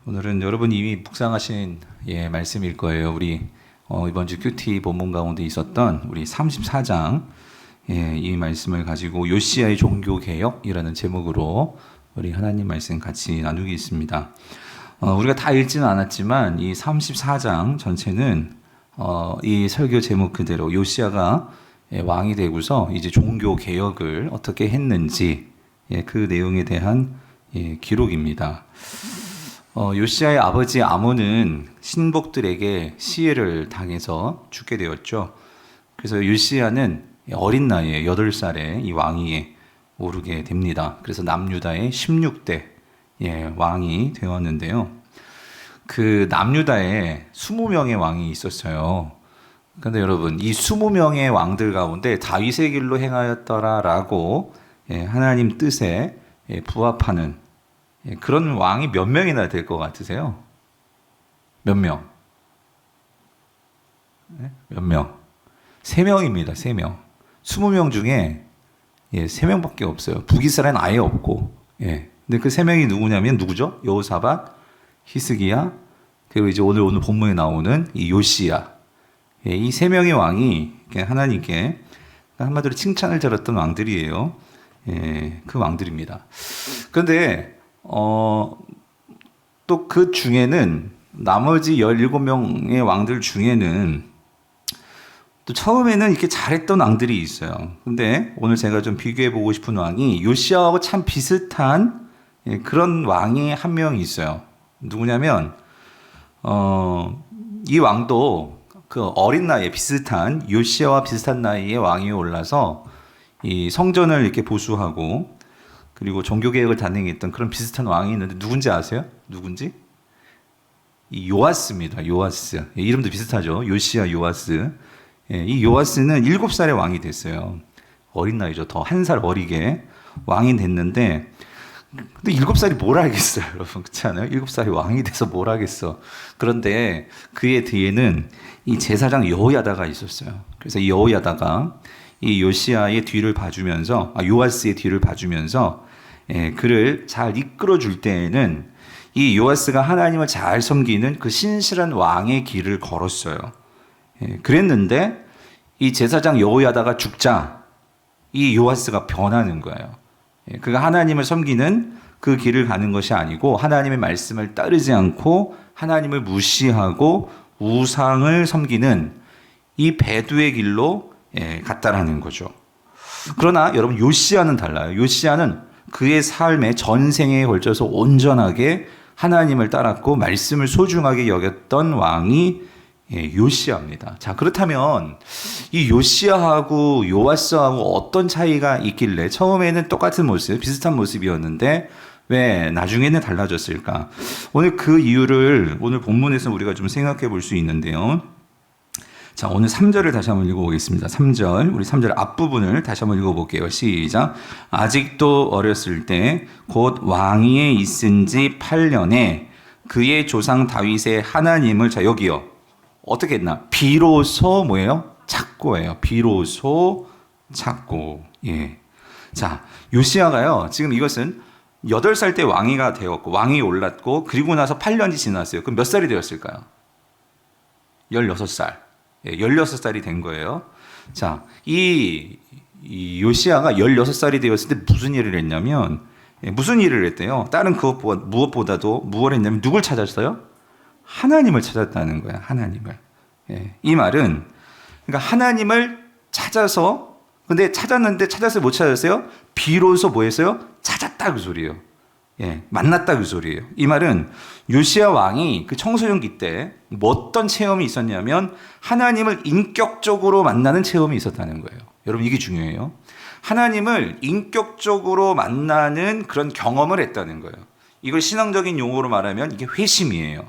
오늘은 여러분이 이미 묵상하신 말씀일 거예요. 우리 이번 주 큐티 본문 가운데 있었던 우리 34장 이 말씀을 가지고 요시야의 종교 개혁이라는 제목으로 우리 하나님 말씀 같이 나누겠습니다. 우리가 다 읽지는 않았지만 이 34장 전체는 이 설교 제목 그대로 요시야가 왕이 되고서 이제 종교 개혁을 어떻게 했는지 그 내용에 대한 기록입니다. 요시야의 아버지 아몬은 신복들에게 시해를 당해서 죽게 되었죠. 그래서 요시야는 어린 나이에 8살에 이 왕위에 오르게 됩니다. 그래서 남유다의 16대 왕이 되었는데요. 그 남유다에 20명의 왕이 있었어요. 그런데 여러분, 이 20명의 왕들 가운데 다윗의 길로 행하였더라라고 하나님 뜻에 부합하는 그런 왕이 몇 명이나 될 것 같으세요? 몇 명? 몇 명? 3명입니다. 3명. 20명 중에 3명밖에 없어요. 북이스라엘은 아예 없고. 근데 그 3명이 누구냐면 누구죠? 여호사밧, 히스기야, 그리고 이제 오늘 본문에 나오는 이 요시야. 이 3명의 왕이 하나님께 한마디로 칭찬을 들었던 왕들이에요. 그 왕들입니다. 그런데 또 그 중에는 나머지 17명의 왕들 중에는 또 처음에는 이렇게 잘했던 왕들이 있어요. 근데 오늘 제가 좀 비교해 보고 싶은 왕이 요시야하고 참 비슷한 그런 왕이 한 명 있어요. 누구냐면 이 왕도 그 어린 나이에 비슷한 요시야와 비슷한 나이에 왕위에 올라서 이 성전을 이렇게 보수하고 그리고 종교개혁을 단행했던 그런 비슷한 왕이 있는데 누군지 아세요? 누군지? 이 요아스입니다. 요아스. 이름도 비슷하죠. 요시야 요아스. 이 요아스는 7살에 왕이 됐어요. 어린 나이죠. 더 1살 어리게 왕이 됐는데 근데 7살이 뭘 알겠어요, 여러분. 그렇지 않아요? 7살이 왕이 돼서 뭘 하겠어. 그런데 그의 뒤에는 이 제사장 여호야다가 있었어요. 그래서 이 여호야다가 이 요시야의 뒤를 봐주면서, 요아스의 뒤를 봐주면서, 그를 잘 이끌어 줄 때에는 이 요아스가 하나님을 잘 섬기는 그 신실한 왕의 길을 걸었어요. 그랬는데 이 제사장 여호야다가 죽자 이 요아스가 변하는 거예요. 그가 하나님을 섬기는 그 길을 가는 것이 아니고 하나님의 말씀을 따르지 않고 하나님을 무시하고 우상을 섬기는 이 배두의 길로 갔다라는 거죠. 그러나 여러분 요시야는 달라요. 요시야는 그의 삶의 전생에 걸쳐서 온전하게 하나님을 따랐고 말씀을 소중하게 여겼던 왕이 요시야입니다. 자, 그렇다면 이 요시야하고 요아스하고 어떤 차이가 있길래 처음에는 똑같은 모습, 비슷한 모습이었는데 왜 나중에는 달라졌을까? 오늘 그 이유를 오늘 본문에서 우리가 좀 생각해 볼 수 있는데요. 자, 오늘 3절을 다시 한번 읽어보겠습니다. 3절, 우리 3절 앞부분을 다시 한번 읽어볼게요. 시작. 아직도 어렸을 때 곧 왕위에 있은 지 8년에 그의 조상 다윗의 하나님을, 자, 여기요. 어떻게 했나? 비로소 뭐예요? 찾고예요. 비로소 찾고. 자, 요시야가요. 지금 이것은 8살 때 왕위가 되었고, 왕위 올랐고, 그리고 나서 8년이 지났어요. 그럼 몇 살이 되었을까요? 16살. 16살이 된 거예요. 자, 이 요시야가 16살이 되었을 때 무슨 일을 했냐면, 무슨 일을 했대요? 다른 무엇보다도 무엇을 했냐면, 누굴 찾았어요? 하나님을 찾았다는 거야, 하나님을. 이 말은, 그러니까 하나님을 찾아서, 근데 찾았는데 찾았어요? 못 찾았어요? 비로소 뭐 했어요? 찾았다, 그 소리예요. 만났다, 그 소리예요. 이 말은 요시야 왕이 그 청소년기 때 어떤 체험이 있었냐면 하나님을 인격적으로 만나는 체험이 있었다는 거예요. 여러분, 이게 중요해요. 하나님을 인격적으로 만나는 그런 경험을 했다는 거예요. 이걸 신앙적인 용어로 말하면 이게 회심이에요.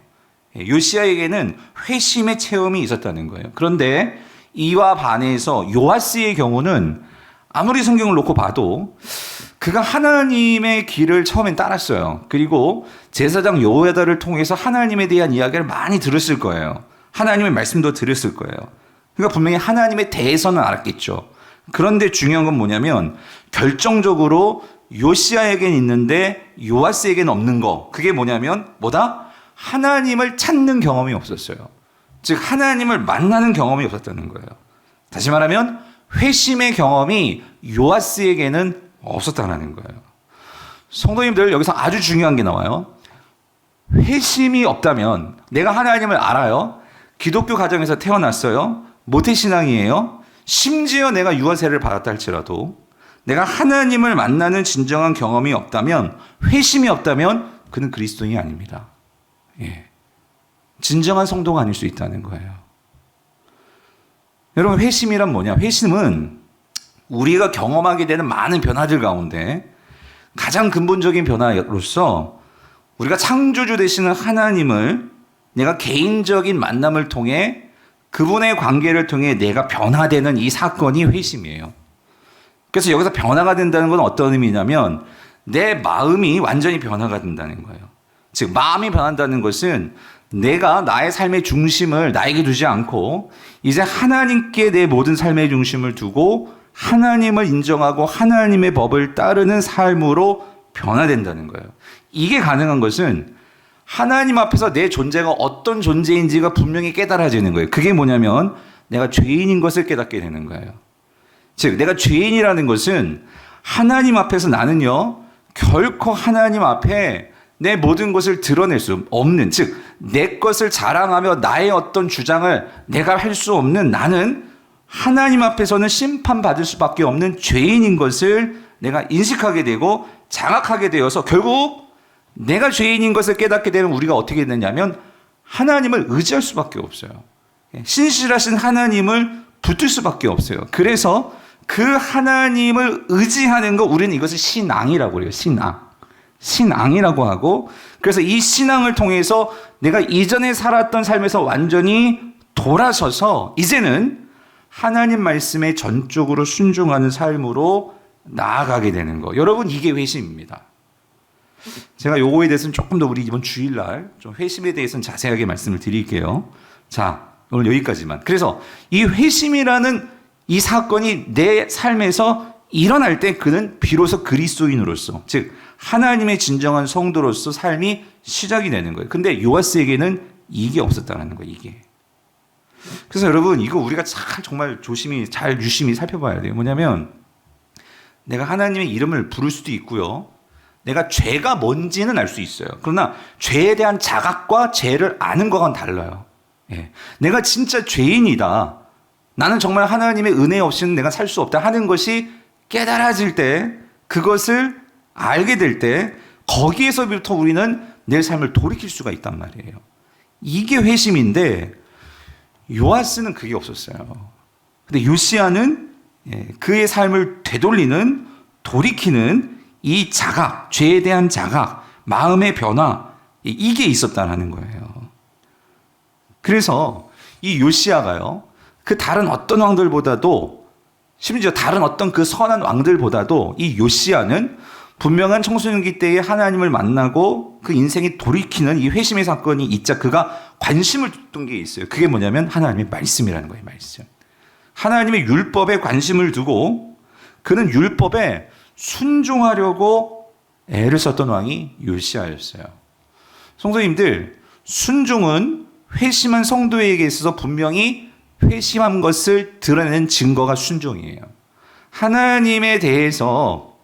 요시야에게는 회심의 체험이 있었다는 거예요. 그런데 이와 반해서 요아스의 경우는 아무리 성경을 놓고 봐도 그가 하나님의 길을 처음엔 따랐어요. 그리고 제사장 여호야다를 통해서 하나님에 대한 이야기를 많이 들었을 거예요. 하나님의 말씀도 들었을 거예요. 그러니까 분명히 하나님에 대해서는 알았겠죠. 그런데 중요한 건 뭐냐면 결정적으로 요시야에겐 있는데 요아스에겐 없는 거. 그게 뭐냐면 뭐다? 하나님을 찾는 경험이 없었어요. 즉 하나님을 만나는 경험이 없었다는 거예요. 다시 말하면 회심의 경험이 요아스에게는 없었다는 거예요. 성도님들, 여기서 아주 중요한 게 나와요. 회심이 없다면, 내가 하나님을 알아요. 기독교 가정에서 태어났어요. 모태신앙이에요. 심지어 내가 유아세를 받았다 할지라도 내가 하나님을 만나는 진정한 경험이 없다면, 회심이 없다면 그는 그리스도인이 아닙니다. 예. 진정한 성도가 아닐 수 있다는 거예요. 여러분, 회심이란 뭐냐? 회심은 우리가 경험하게 되는 많은 변화들 가운데 가장 근본적인 변화로서 우리가 창조주 되시는 하나님을 내가 개인적인 만남을 통해 그분의 관계를 통해 내가 변화되는 이 사건이 회심이에요. 그래서 여기서 변화가 된다는 건 어떤 의미냐면 내 마음이 완전히 변화가 된다는 거예요. 즉 마음이 변한다는 것은 내가 나의 삶의 중심을 나에게 두지 않고 이제 하나님께 내 모든 삶의 중심을 두고 하나님을 인정하고 하나님의 법을 따르는 삶으로 변화된다는 거예요. 이게 가능한 것은 하나님 앞에서 내 존재가 어떤 존재인지가 분명히 깨달아지는 거예요. 그게 뭐냐면 내가 죄인인 것을 깨닫게 되는 거예요. 즉 내가 죄인이라는 것은 하나님 앞에서 나는요 결코 하나님 앞에 내 모든 것을 드러낼 수 없는, 즉 내 것을 자랑하며 나의 어떤 주장을 내가 할 수 없는, 나는 하나님 앞에서는 심판받을 수밖에 없는 죄인인 것을 내가 인식하게 되고 장악하게 되어서 결국 내가 죄인인 것을 깨닫게 되면 우리가 어떻게 되냐면 하나님을 의지할 수밖에 없어요. 신실하신 하나님을 붙들 수밖에 없어요. 그래서 그 하나님을 의지하는 거, 우리는 이것을 신앙이라고 그래요. 신앙이라고 하고, 그래서 이 신앙을 통해서 내가 이전에 살았던 삶에서 완전히 돌아서서 이제는 하나님 말씀에 전적으로 순종하는 삶으로 나아가게 되는 거. 여러분, 이게 회심입니다. 제가 요거에 대해서는 조금 더 우리 이번 주일날 좀 회심에 대해서는 자세하게 말씀을 드릴게요. 자, 오늘 여기까지만. 그래서 이 회심이라는 이 사건이 내 삶에서 일어날 때 그는 비로소 그리스도인으로서, 즉 하나님의 진정한 성도로서 삶이 시작이 되는 거예요. 근데 요아스에게는 이게 없었다는 거예요. 이게. 그래서 여러분, 이거 우리가 정말 조심히 잘 유심히 살펴봐야 돼요. 뭐냐면 내가 하나님의 이름을 부를 수도 있고요. 내가 죄가 뭔지는 알 수 있어요. 그러나 죄에 대한 자각과 죄를 아는 것과는 달라요. 예. 내가 진짜 죄인이다. 나는 정말 하나님의 은혜 없이는 내가 살 수 없다 하는 것이 깨달아질 때, 그것을 알게 될 때 거기에서부터 우리는 내 삶을 돌이킬 수가 있단 말이에요. 이게 회심인데 요아스는 그게 없었어요. 근데 요시야는 그의 삶을 되돌리는, 돌이키는 이 자각, 죄에 대한 자각, 마음의 변화, 이게 있었다는 거예요. 그래서 이 요시야가요, 그 다른 어떤 왕들보다도, 심지어 다른 어떤 그 선한 왕들보다도 이 요시야는 분명한 청소년기 때에 하나님을 만나고 그 인생이 돌이키는 이 회심의 사건이 있자 그가 관심을 뒀던 게 있어요. 그게 뭐냐면 하나님의 말씀이라는 거예요. 말씀. 하나님의 율법에 관심을 두고 그는 율법에 순종하려고 애를 썼던 왕이 요시야였어요. 성도님들, 순종은 회심한 성도에게 있어서 분명히 회심한 것을 드러내는 증거가 순종이에요. 하나님에 대해서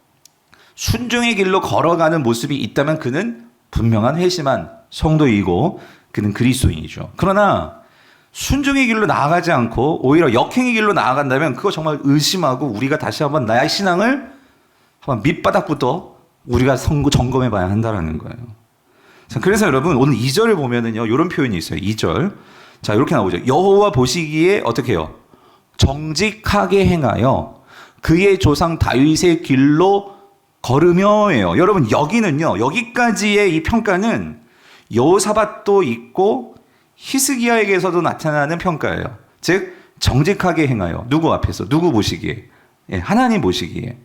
순종의 길로 걸어가는 모습이 있다면 그는 분명한 회심한 성도이고 그는 그리스도인이죠. 그러나 순종의 길로 나아가지 않고 오히려 역행의 길로 나아간다면 그거 정말 의심하고 우리가 다시 한번 나의 신앙을 한번 밑바닥부터 우리가 점검해 봐야 한다는 거예요. 자, 그래서 여러분 오늘 2절을 보면은요, 이런 표현이 있어요. 2절. 자, 이렇게 나오죠. 여호와 보시기에 어떻게 해요? 정직하게 행하여 그의 조상 다윗의 길로 걸으며예요. 여러분, 여기는요, 여기까지의 이 평가는 여호사밧도 있고 히스기야에게서도 나타나는 평가예요. 즉 정직하게 행하여, 누구 앞에서, 누구 보시기에? 예, 하나님 보시기에.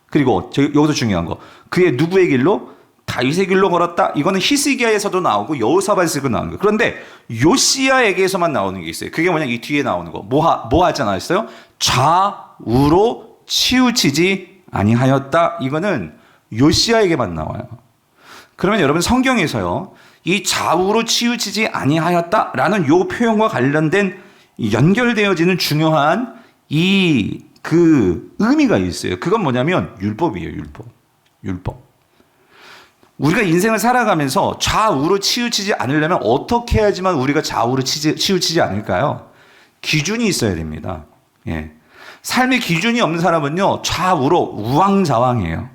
그리고 여기서 중요한 거, 그의 누구의 길로? 다윗의 길로 걸었다. 이거는 히스기야에서도 나오고 여호사밧에서도 나오는 거예요. 그런데 요시야에게서만 나오는 게 있어요. 그게 뭐냐? 이 뒤에 나오는 거. 뭐 하지 않았어요? 좌우로 치우치지 아니하였다. 이거는 요시야에게만 나와요. 그러면 여러분 성경에서요, 이 좌우로 치우치지 아니하였다라는 요 표현과 관련된 연결되어지는 중요한 그 의미가 있어요. 그건 뭐냐면 율법이에요. 율법. 우리가 인생을 살아가면서 좌우로 치우치지 않으려면 어떻게 해야지만 우리가 좌우로 치우치지 않을까요? 기준이 있어야 됩니다. 예. 삶의 기준이 없는 사람은요, 좌우로 우왕좌왕해요.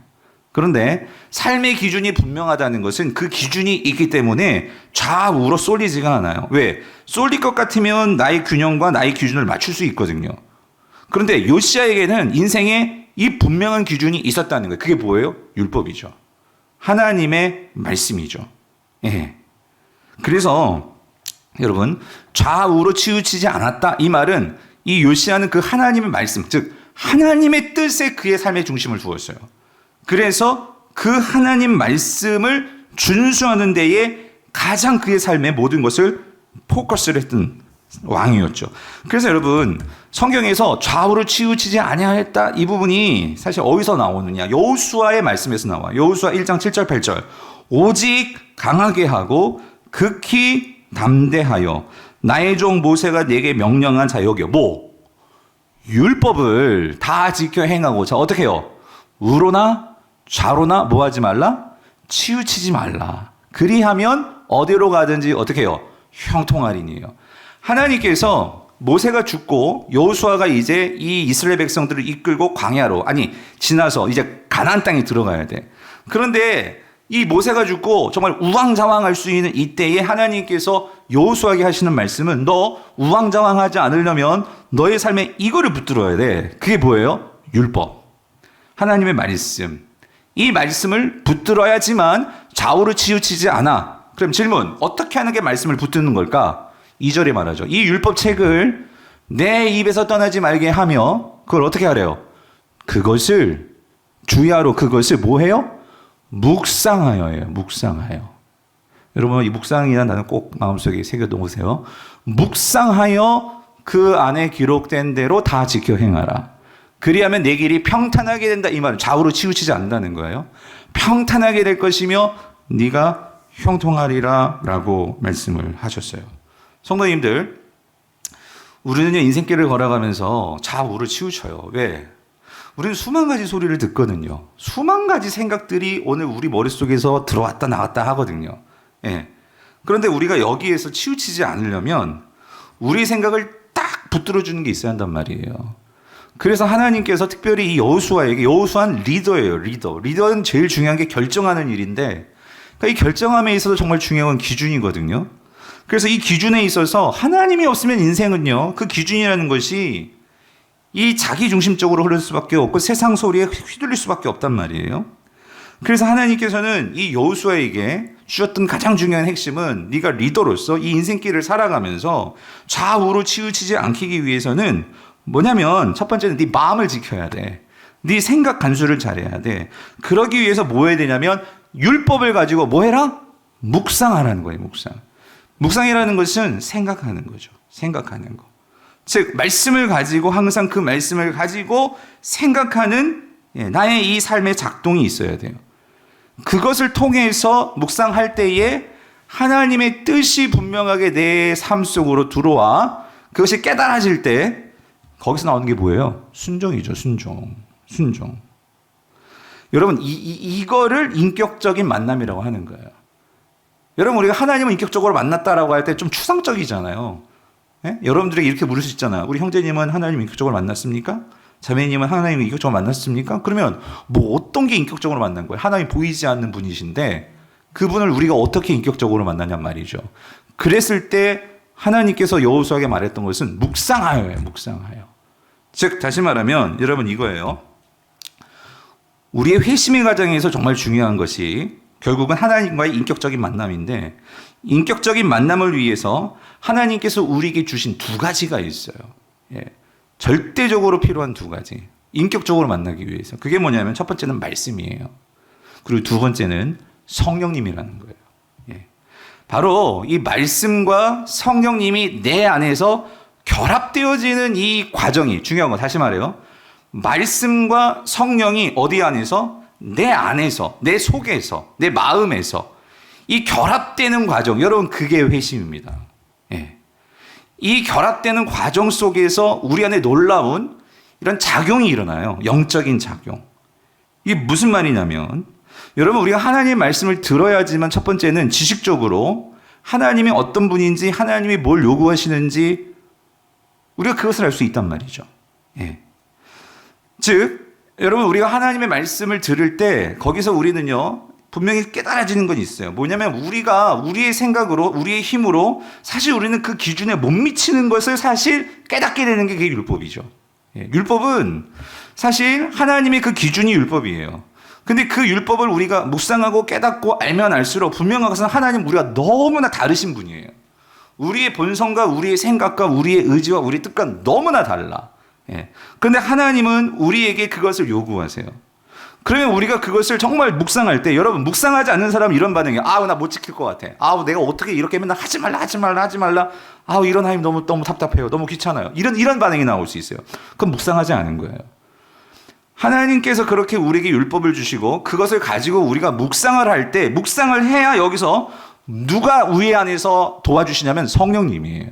그런데 삶의 기준이 분명하다는 것은 그 기준이 있기 때문에 좌우로 쏠리지가 않아요. 왜? 쏠릴 것 같으면 나의 균형과 나의 기준을 맞출 수 있거든요. 그런데 요시야에게는 인생에 이 분명한 기준이 있었다는 거예요. 그게 뭐예요? 율법이죠. 하나님의 말씀이죠. 예. 그래서 여러분, 좌우로 치우치지 않았다. 이 말은 이 요시야는 그 하나님의 말씀, 즉 하나님의 뜻에 그의 삶의 중심을 두었어요. 그래서 그 하나님 말씀을 준수하는 데에 가장 그의 삶의 모든 것을 포커스를 했던 왕이었죠. 그래서 여러분, 성경에서 좌우로 치우치지 아니하였다 이 부분이 사실 어디서 나오느냐? 여호수아의 말씀에서 나와. 여호수아 1장 7절 8절. 오직 강하게 하고 극히 담대하여 나의 종 모세가 내게 명령한 자여겨. 율법을 다 지켜 행하고. 자, 어떻게 해요? 우로나 좌로나 뭐 하지 말라? 치우치지 말라. 그리하면 어디로 가든지 어떻게 해요? 형통하리니요. 하나님께서 모세가 죽고 여호수아가 이제 이 이스라엘 백성들을 이끌고 광야로 지나서 이제 가나안 땅에 들어가야 돼. 그런데 이 모세가 죽고 정말 우왕좌왕할 수 있는 이때에 하나님께서 여호수아에게 하시는 말씀은 너 우왕좌왕하지 않으려면 너의 삶에 이거를 붙들어야 돼. 그게 뭐예요? 율법. 하나님의 말씀. 이 말씀을 붙들어야지만 좌우로 치우치지 않아. 그럼 질문, 어떻게 하는 게 말씀을 붙드는 걸까? 2절에 말하죠. 이 율법 책을 내 입에서 떠나지 말게 하며 그걸 어떻게 하래요? 그것을 주야로 그것을 뭐 해요? 묵상하여예요. 묵상하여. 여러분, 이 묵상이라는 단어 꼭 마음속에 새겨 놓으세요. 묵상하여 그 안에 기록된 대로 다 지켜 행하라. 그리하면 내 길이 평탄하게 된다. 이 말은 좌우로 치우치지 않는다는 거예요. 평탄하게 될 것이며 네가 형통하리라 라고 말씀을 하셨어요. 성도님들, 우리는 인생길을 걸어가면서 좌우로 치우쳐요. 왜? 우리는 수만 가지 소리를 듣거든요. 수만 가지 생각들이 오늘 우리 머릿속에서 들어왔다 나갔다 하거든요. 예. 그런데 우리가 여기에서 치우치지 않으려면 우리 생각을 딱 붙들어주는 게 있어야 한단 말이에요. 그래서 하나님께서 특별히 이 여호수아는 리더예요. 리더는 제일 중요한 게 결정하는 일인데, 그러니까 이 결정함에 있어서 정말 중요한 건 기준이거든요. 그래서 이 기준에 있어서 하나님이 없으면 인생은요, 그 기준이라는 것이 이 자기 중심적으로 흐를 수밖에 없고 세상 소리에 휘둘릴 수밖에 없단 말이에요. 그래서 하나님께서는 이 여호수아에게 주셨던 가장 중요한 핵심은 네가 리더로서 이 인생길을 살아가면서 좌우로 치우치지 않기 위해서는 뭐냐면 첫 번째는 네 마음을 지켜야 돼. 네 생각 간수를 잘해야 돼. 그러기 위해서 뭐 해야 되냐면 율법을 가지고 뭐 해라? 묵상하라는 거예요. 묵상이라는 것은 생각하는 거죠. 생각하는 거. 즉 말씀을 가지고 항상 그 말씀을 가지고 생각하는 나의 이 삶의 작동이 있어야 돼요. 그것을 통해서 묵상할 때에 하나님의 뜻이 분명하게 내 삶 속으로 들어와 그것이 깨달아질 때 거기서 나오는 게 뭐예요? 순종이죠. 순종. 여러분, 이거를 인격적인 만남이라고 하는 거예요. 여러분, 우리가 하나님을 인격적으로 만났다라고 할 때 좀 추상적이잖아요. 예? 여러분들에게 이렇게 물을 수 있잖아요. 우리 형제님은 하나님 인격적으로 만났습니까? 자매님은 하나님 인격적으로 만났습니까? 그러면 뭐 어떤 게 인격적으로 만난 거예요? 하나님 보이지 않는 분이신데 그분을 우리가 어떻게 인격적으로 만나냔 말이죠. 그랬을 때 하나님께서 여호수아에게 말했던 것은 묵상하여예요. 묵상하여. 즉 다시 말하면 여러분 이거예요. 우리의 회심의 과정에서 정말 중요한 것이 결국은 하나님과의 인격적인 만남인데, 인격적인 만남을 위해서 하나님께서 우리에게 주신 두 가지가 있어요. 예. 절대적으로 필요한 두 가지. 인격적으로 만나기 위해서. 그게 뭐냐면 첫 번째는 말씀이에요. 그리고 두 번째는 성령님이라는 거예요. 예. 바로 이 말씀과 성령님이 내 안에서 결합되어지는 이 과정이 중요한 거. 다시 말해요. 말씀과 성령이 어디 안에서? 내 안에서, 내 속에서, 내 마음에서 이 결합되는 과정, 여러분 그게 회심입니다. 예. 이 결합되는 과정 속에서 우리 안에 놀라운 이런 작용이 일어나요. 영적인 작용. 이게 무슨 말이냐면 여러분 우리가 하나님의 말씀을 들어야지만 첫 번째는 지식적으로 하나님이 어떤 분인지 하나님이 뭘 요구하시는지 우리가 그것을 알 수 있단 말이죠. 예. 즉 여러분 우리가 하나님의 말씀을 들을 때 거기서 우리는요 분명히 깨달아지는 건 있어요. 뭐냐면 우리가 우리의 생각으로 우리의 힘으로 사실 우리는 그 기준에 못 미치는 것을 사실 깨닫게 되는 게 그게 율법이죠. 예. 율법은 사실 하나님의 그 기준이 율법이에요. 근데 그 율법을 우리가 묵상하고 깨닫고 알면 알수록 분명한 것은 하나님 우리가 너무나 다르신 분이에요. 우리의 본성과 우리의 생각과 우리의 의지와 우리의 뜻과 너무나 달라. 예. 그런데 하나님은 우리에게 그것을 요구하세요. 그러면 우리가 그것을 정말 묵상할 때 여러분 묵상하지 않는 사람은 이런 반응이에요. 아우 나 못 지킬 것 같아. 아우 내가 어떻게 이렇게 맨날 하지 말라. 아우 이런 하나님 너무 답답해요. 너무 귀찮아요. 이런 반응이 나올 수 있어요. 그건 묵상하지 않은 거예요. 하나님께서 그렇게 우리에게 율법을 주시고 그것을 가지고 우리가 묵상을 할 때 묵상을 해야 여기서 누가 우리 안에서 도와주시냐면 성령님이에요.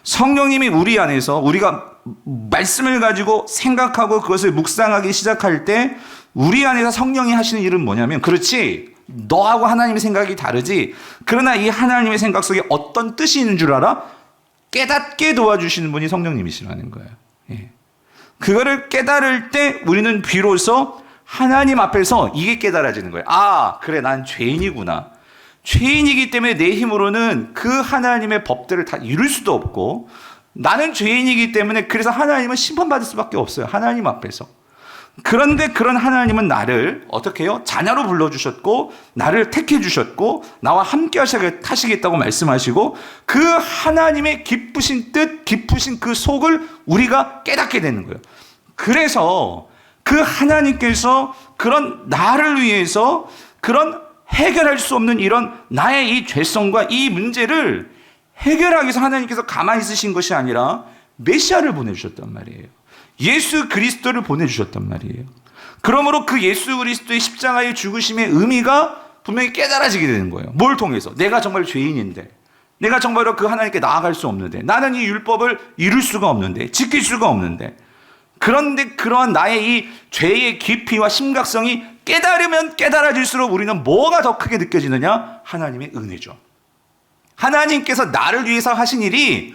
성령님이 우리 안에서 우리가 말씀을 가지고 생각하고 그것을 묵상하기 시작할 때 우리 안에서 성령이 하시는 일은 뭐냐면 그렇지 너하고 하나님의 생각이 다르지 그러나 이 하나님의 생각 속에 어떤 뜻이 있는 줄 알아? 깨닫게 도와주시는 분이 성령님이시라는 거예요. 예. 그거를 깨달을 때 우리는 비로소 하나님 앞에서 이게 깨달아지는 거예요. 아 그래 난 죄인이구나. 죄인이기 때문에 내 힘으로는 그 하나님의 법들을 다 이룰 수도 없고 나는 죄인이기 때문에 그래서 하나님은 심판받을 수밖에 없어요. 하나님 앞에서. 그런데 그런 하나님은 나를 어떻게 해요? 자녀로 불러주셨고 나를 택해 주셨고 나와 함께 하시겠다고 말씀하시고 그 하나님의 기쁘신 뜻, 기쁘신 그 속을 우리가 깨닫게 되는 거예요. 그래서 그 하나님께서 그런 나를 위해서 그런 해결할 수 없는 이런 나의 이 죄성과 이 문제를 해결하기 위해서 하나님께서 가만히 있으신 것이 아니라 메시아를 보내주셨단 말이에요. 예수 그리스도를 보내주셨단 말이에요. 그러므로 그 예수 그리스도의 십자가의 죽으심의 의미가 분명히 깨달아지게 되는 거예요. 뭘 통해서? 내가 정말 죄인인데 내가 정말로 그 하나님께 나아갈 수 없는데 나는 이 율법을 이룰 수가 없는데 지킬 수가 없는데 그런데 그러한 나의 이 죄의 깊이와 심각성이 깨달으면 깨달아질수록 우리는 뭐가 더 크게 느껴지느냐? 하나님의 은혜죠. 하나님께서 나를 위해서 하신 일이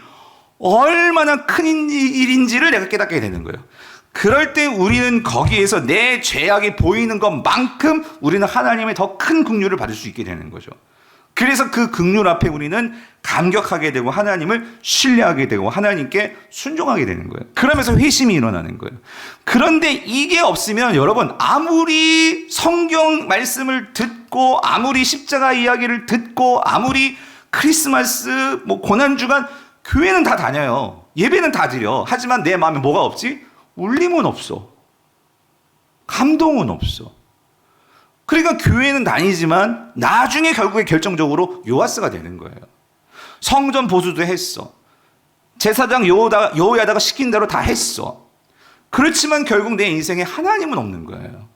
얼마나 큰 일인지를 내가 깨닫게 되는 거예요. 그럴 때 우리는 거기에서 내 죄악이 보이는 것만큼 우리는 하나님의 더 큰 긍휼을 받을 수 있게 되는 거죠. 그래서 그 긍휼 앞에 우리는 감격하게 되고 하나님을 신뢰하게 되고 하나님께 순종하게 되는 거예요. 그러면서 회심이 일어나는 거예요. 그런데 이게 없으면 여러분 아무리 성경 말씀을 듣고 아무리 십자가 이야기를 듣고 아무리 크리스마스 고난주간 교회는 다 다녀요. 예배는 다 드려. 하지만 내 마음에 뭐가 없지? 울림은 없어. 감동은 없어. 그러니까 교회는 다니지만 나중에 결국에 결정적으로 요아스가 되는 거예요. 성전 보수도 했어. 제사장 여호야다가 시킨 대로 다 했어. 그렇지만 결국 내 인생에 하나님은 없는 거예요.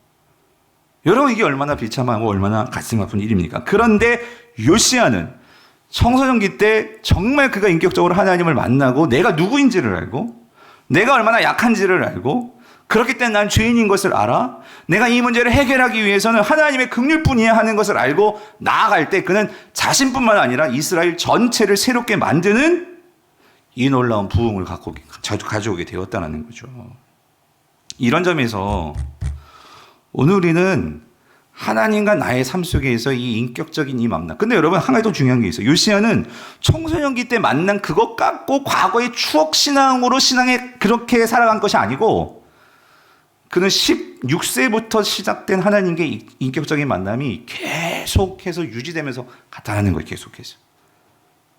여러분 이게 얼마나 비참하고 얼마나 가슴 아픈 일입니까? 그런데 요시야는 청소년기 때 정말 그가 인격적으로 하나님을 만나고 내가 누구인지를 알고 내가 얼마나 약한지를 알고 그렇기 때문에 난 죄인인 것을 알아 내가 이 문제를 해결하기 위해서는 하나님의 긍휼뿐이야 하는 것을 알고 나아갈 때 그는 자신뿐만 아니라 이스라엘 전체를 새롭게 만드는 이 놀라운 부흥을 가져오게 되었다는 거죠. 이런 점에서 오늘 우리는 하나님과 나의 삶 속에서 이 인격적인 이 만남. 근데 여러분 한 가지 더 중요한 게 있어요. 요시야는 청소년기 때 만난 그것 갖고 과거의 추억 신앙으로 신앙에 그렇게 살아간 것이 아니고 그는 16세부터 시작된 하나님과의 인격적인 만남이 계속해서 유지되면서 나타나는 거예요. 계속해서.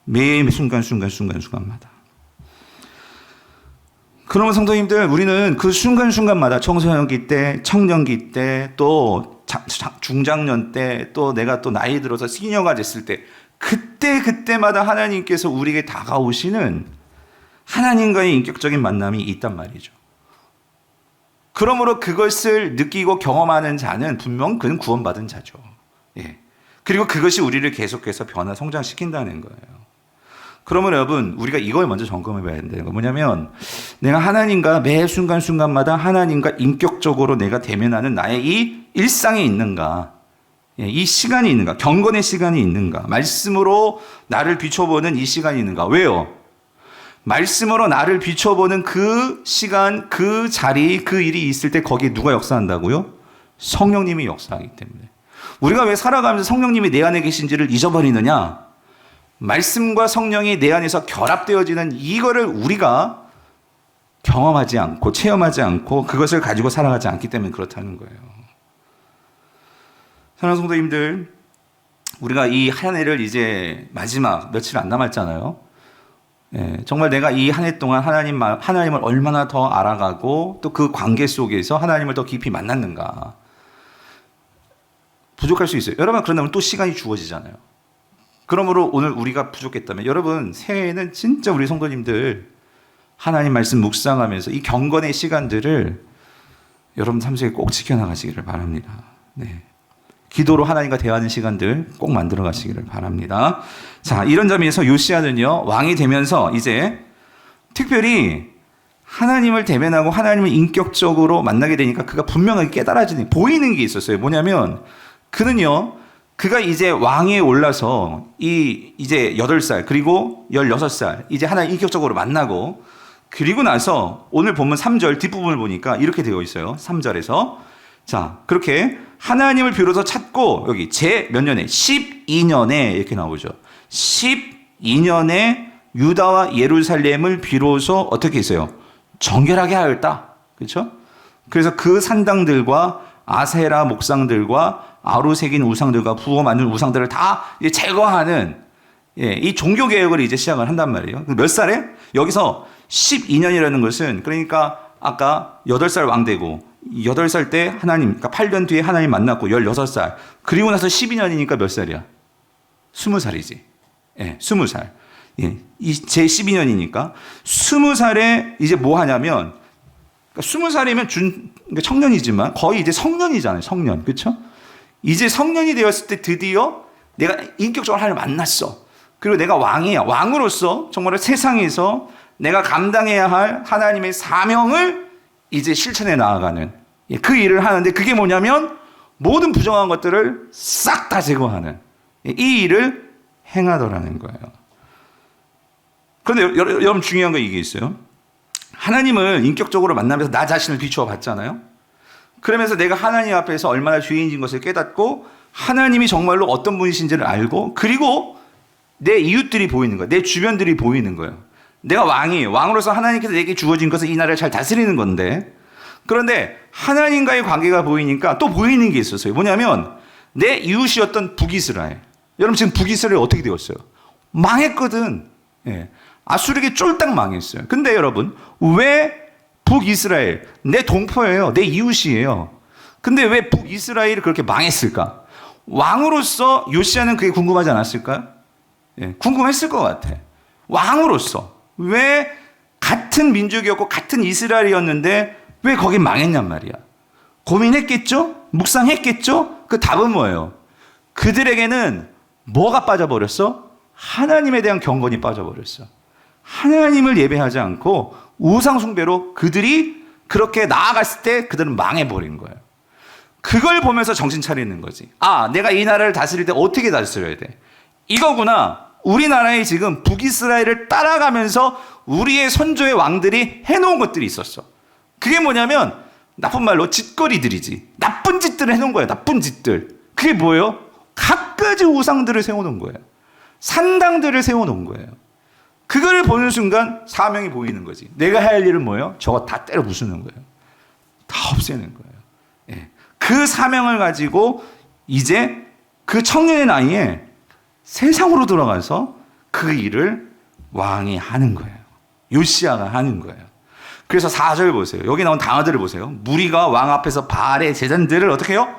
매 순간마다. 그러면 성도님들 우리는 그 순간마다 청소년기 때, 청년기 때, 또 중장년 때, 또 내가 또 나이 들어서 시니어가 됐을 때 그때마다 하나님께서 우리에게 다가오시는 하나님과의 인격적인 만남이 있단 말이죠. 그러므로 그것을 느끼고 경험하는 자는 분명 그는 구원받은 자죠. 예. 그리고 그것이 우리를 계속해서 변화 성장시킨다는 거예요. 그러면 여러분, 우리가 이걸 먼저 점검해 봐야 된다는 거 뭐냐면, 내가 하나님과 매 순간순간마다 하나님과 인격적으로 내가 대면하는 나의 이 일상이 있는가, 이 시간이 있는가, 경건의 시간이 있는가, 말씀으로 나를 비춰보는 이 시간이 있는가. 왜요? 말씀으로 나를 비춰보는 그 시간, 그 자리, 그 일이 있을 때 거기에 누가 역사한다고요? 성령님이 역사하기 때문에. 우리가 왜 살아가면서 성령님이 내 안에 계신지를 잊어버리느냐? 말씀과 성령이 내 안에서 결합되어지는 이거를 우리가 경험하지 않고 체험하지 않고 그것을 가지고 살아가지 않기 때문에 그렇다는 거예요. 사랑하는 성도님들, 우리가 이 한 해를 이제 마지막 며칠 안 남았잖아요. 정말 내가 이 한 해 동안 하나님을 얼마나 더 알아가고 또 그 관계 속에서 하나님을 더 깊이 만났는가. 부족할 수 있어요. 여러분, 그런다면 또 시간이 주어지잖아요. 그러므로 오늘 우리가 부족했다면, 여러분, 새해에는 진짜 우리 성도님들 하나님 말씀 묵상하면서 이 경건의 시간들을 여러분 삶 속에 꼭 지켜나가시기를 바랍니다. 네. 기도로 하나님과 대화하는 시간들 꼭 만들어 가시기를 바랍니다. 자, 이런 점에서 요시야는요, 왕이 되면서 이제 특별히 하나님을 대면하고 하나님을 인격적으로 만나게 되니까 그가 분명하게 깨달아지는, 보이는 게 있었어요. 뭐냐면, 그가 이제 왕위에 올라서 이제 8살 그리고 16살 이제 하나님 인격적으로 만나고, 그리고 나서 오늘 보면 3절 뒷부분을 보니까 이렇게 되어 있어요. 3절에서 자, 그렇게 하나님을 비로소 찾고, 여기 제 몇 년에 12년에 이렇게 나오죠. 12년에 유다와 예루살렘을 비로소 어떻게 했어요? 정결하게 하였다. 그렇죠? 그래서 그 산당들과 아세라 목상들과 아로 새긴 우상들과 부어 만든 우상들을 다 제거하는, 이 종교 개혁을 이제 시작을 한단 말이에요. 몇 살에? 여기서 12년이라는 것은, 그러니까 아까 8살 왕 되고 8살 때 하나님, 그러니까 8년 뒤에 하나님 만났고 16살, 그리고 나서 12년이니까 몇 살이야? 20살이지. 20살. 제 12년이니까 20살에 이제 뭐 하냐면, 그러니까 20살이면 그러니까 청년이지만 거의 이제 성년이잖아요. 성년. 그렇죠? 이제 성년이 되었을 때 드디어 내가 인격적으로 하나님을 만났어. 그리고 내가 왕이야. 왕으로서 정말 세상에서 내가 감당해야 할 하나님의 사명을 이제 실천해 나아가는 그 일을 하는데, 그게 뭐냐면 모든 부정한 것들을 싹 다 제거하는 이 일을 행하더라는 거예요. 그런데 여러분, 중요한 거 이게 있어요. 하나님을 인격적으로 만나면서 나 자신을 비추어 봤잖아요. 그러면서 내가 하나님 앞에서 얼마나 죄인인 것을 깨닫고 하나님이 정말로 어떤 분이신지를 알고, 그리고 내 이웃들이 보이는 거예요. 내 주변들이 보이는 거예요. 내가 왕이에요. 왕으로서 하나님께서 내게 주어진 것은 이 나라를 잘 다스리는 건데, 그런데 하나님과의 관계가 보이니까 또 보이는 게 있었어요. 뭐냐면 내 이웃이었던 북이스라엘. 여러분, 지금 북이스라엘이 어떻게 되었어요? 망했거든. 아수르에게 쫄딱 망했어요. 근데 여러분, 왜 북이스라엘, 내 동포예요. 내 이웃이에요. 근데 왜 북이스라엘이 그렇게 망했을까? 왕으로서 요시야는 그게 궁금하지 않았을까요? 궁금했을 것 같아. 왕으로서 왜 같은 민족이었고 같은 이스라엘이었는데 왜 거긴 망했냔 말이야. 고민했겠죠? 묵상했겠죠? 그 답은 뭐예요? 그들에게는 뭐가 빠져버렸어? 하나님에 대한 경건이 빠져버렸어. 하나님을 예배하지 않고 우상 숭배로 그들이 그렇게 나아갔을 때 그들은 망해버린 거예요. 그걸 보면서 정신 차리는 거지. 아, 내가 이 나라를 다스릴 때 어떻게 다스려야 돼? 이거구나. 우리나라에 지금 북이스라엘을 따라가면서 우리의 선조의 왕들이 해놓은 것들이 있었어. 그게 뭐냐면 나쁜 말로 짓거리들이지. 나쁜 짓들을 해놓은 거예요. 나쁜 짓들. 그게 뭐예요? 갖가지 우상들을 세워놓은 거예요. 산당들을 세워놓은 거예요. 그걸 보는 순간 사명이 보이는 거지. 내가 할 일은 뭐예요? 저거 다 때려 부수는 거예요. 다 없애는 거예요. 그 사명을 가지고 이제 그 청년의 나이에 세상으로 들어가서 그 일을 왕이 하는 거예요. 요시야가 하는 거예요. 그래서 4절 보세요. 여기 나온 단어들을 보세요. 무리가 왕 앞에서 바알의 제단들을 어떻게 해요?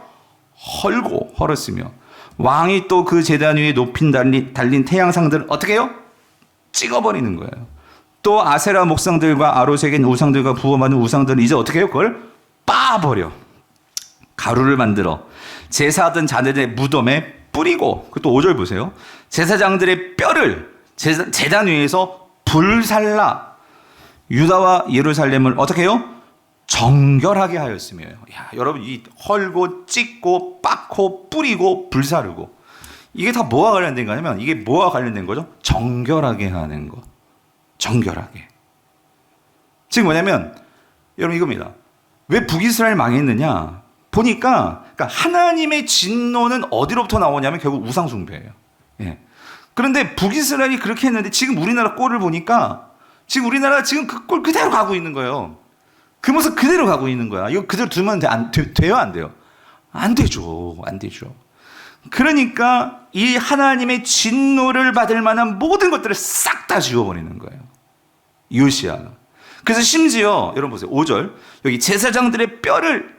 헐었으며, 왕이 또 그 제단 위에 높인 달린 태양상들을 어떻게 해요? 찍어버리는 거예요. 또 아세라 목상들과 아로색인 우상들과 부어만든 우상들은 이제 어떻게 해요? 그걸 빠버려. 가루를 만들어 제사하던 자들의 무덤에 뿌리고, 또 5절 보세요. 제사장들의 뼈를 제단 위에서 불살라 유다와 예루살렘을 어떻게 해요? 정결하게 하였으며. 야, 여러분, 이 헐고 찢고 빻고 뿌리고 불사르고, 이게 다 뭐와 관련된 거냐면, 이게 뭐와 관련된 거죠? 정결하게 하는 거. 정결하게. 지금 뭐냐면, 여러분 이겁니다. 왜 북이스라엘 망했느냐? 보니까, 그러니까 하나님의 진노는 어디로부터 나오냐면 결국 우상숭배예요. 예. 그런데 북이스라엘이 그렇게 했는데 지금 우리나라 꼴을 보니까 지금 우리나라가 지금 그 꼴 그대로 가고 있는 거예요. 그 모습 그대로 가고 있는 거야. 이거 그대로 두면 돼요? 안 돼요? 안 되죠. 안 되죠. 그러니까 이 하나님의 진노를 받을 만한 모든 것들을 싹 다 지워버리는 거예요. 요시야가. 그래서 심지어 여러분 보세요. 5절. 여기 제사장들의 뼈를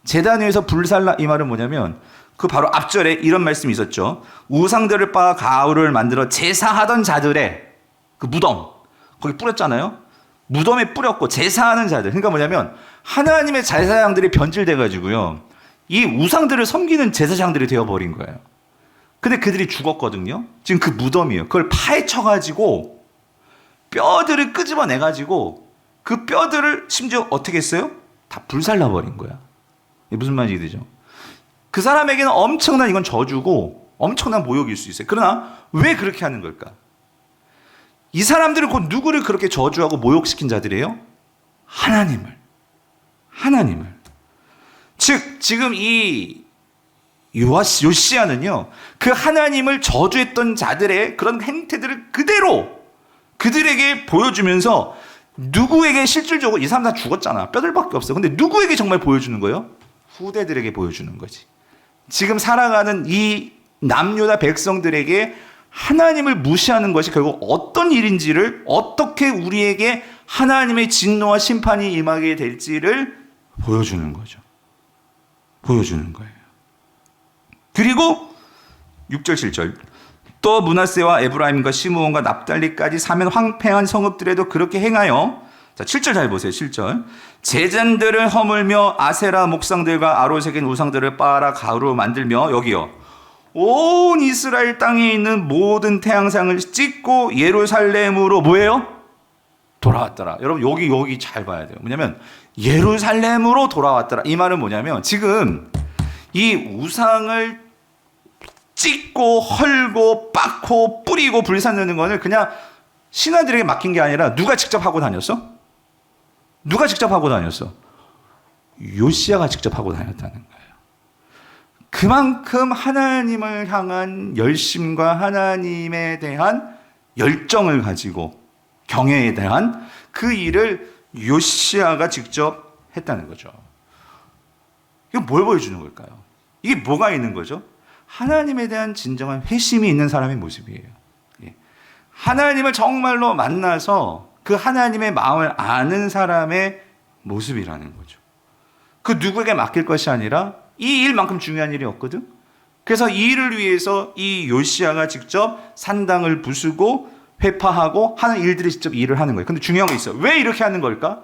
제단 위에서 불살라, 이 말은 뭐냐면 그 바로 앞절에 이런 말씀이 있었죠. 우상들을 빻아 가루를 만들어 제사하던 자들의 그 무덤, 거기 뿌렸잖아요. 무덤에 뿌렸고 제사하는 자들. 그러니까 뭐냐면 하나님의 제사장들이 변질돼 가지고요, 이 우상들을 섬기는 제사장들이 되어버린 거예요. 근데 그들이 죽었거든요. 지금 그 무덤이에요. 그걸 파헤쳐 가지고 뼈들을 끄집어내 가지고 그 뼈들을 심지어 어떻게 했어요? 다 불살라버린 거야. 이게 무슨 말인지 되죠? 그 사람에게는 엄청난 이건 저주고 엄청난 모욕일 수 있어요. 그러나 왜 그렇게 하는 걸까? 이 사람들은 곧 누구를 그렇게 저주하고 모욕시킨 자들이에요? 하나님을. 즉 지금 이 요시야는요, 그 하나님을 저주했던 자들의 그런 행태들을 그대로 그들에게 보여주면서, 누구에게 실질적으로, 이 사람 다 죽었잖아. 뼈들밖에 없어. 근데 누구에게 정말 보여주는 거예요? 후대들에게 보여주는 거지. 지금 살아가는 이 남유다 백성들에게 하나님을 무시하는 것이 결국 어떤 일인지를, 어떻게 우리에게 하나님의 진노와 심판이 임하게 될지를 보여주는 거죠. 보여주는 거예요. 그리고 6절 7절. 또 므낫세와 에브라임과 시므온과 납달리까지 사면 황폐한 성읍들에도 그렇게 행하여, 자 7절 잘 보세요. 7절. 제잔들을 허물며 아세라 목상들과 아로색인 우상들을 빻아 가루로 만들며, 여기요, 온 이스라엘 땅에 있는 모든 태양상을 찍고 예루살렘으로 뭐예요? 돌아왔더라. 여러분 여기 잘 봐야 돼요. 뭐냐면 예루살렘으로 돌아왔더라. 이 말은 뭐냐면 지금 이 우상을 찍고 헐고 빻고 뿌리고 불살르는 거는 그냥 신하들에게 맡긴 게 아니라 누가 직접 하고 다녔어? 누가 직접 하고 다녔어? 요시야가 직접 하고 다녔다는 거예요. 그만큼 하나님을 향한 열심과 하나님에 대한 열정을 가지고, 경외에 대한 그 일을 요시야가 직접 했다는 거죠. 이거 뭘 보여주는 걸까요? 이게 뭐가 있는 거죠? 하나님에 대한 진정한 회심이 있는 사람의 모습이에요. 하나님을 정말로 만나서 그 하나님의 마음을 아는 사람의 모습이라는 거죠. 그 누구에게 맡길 것이 아니라, 이 일만큼 중요한 일이 없거든. 그래서 이 일을 위해서 이 요시야가 직접 산당을 부수고 회파하고 하는 일들이 직접 일을 하는 거예요. 근데 중요한 게 있어요. 왜 이렇게 하는 걸까?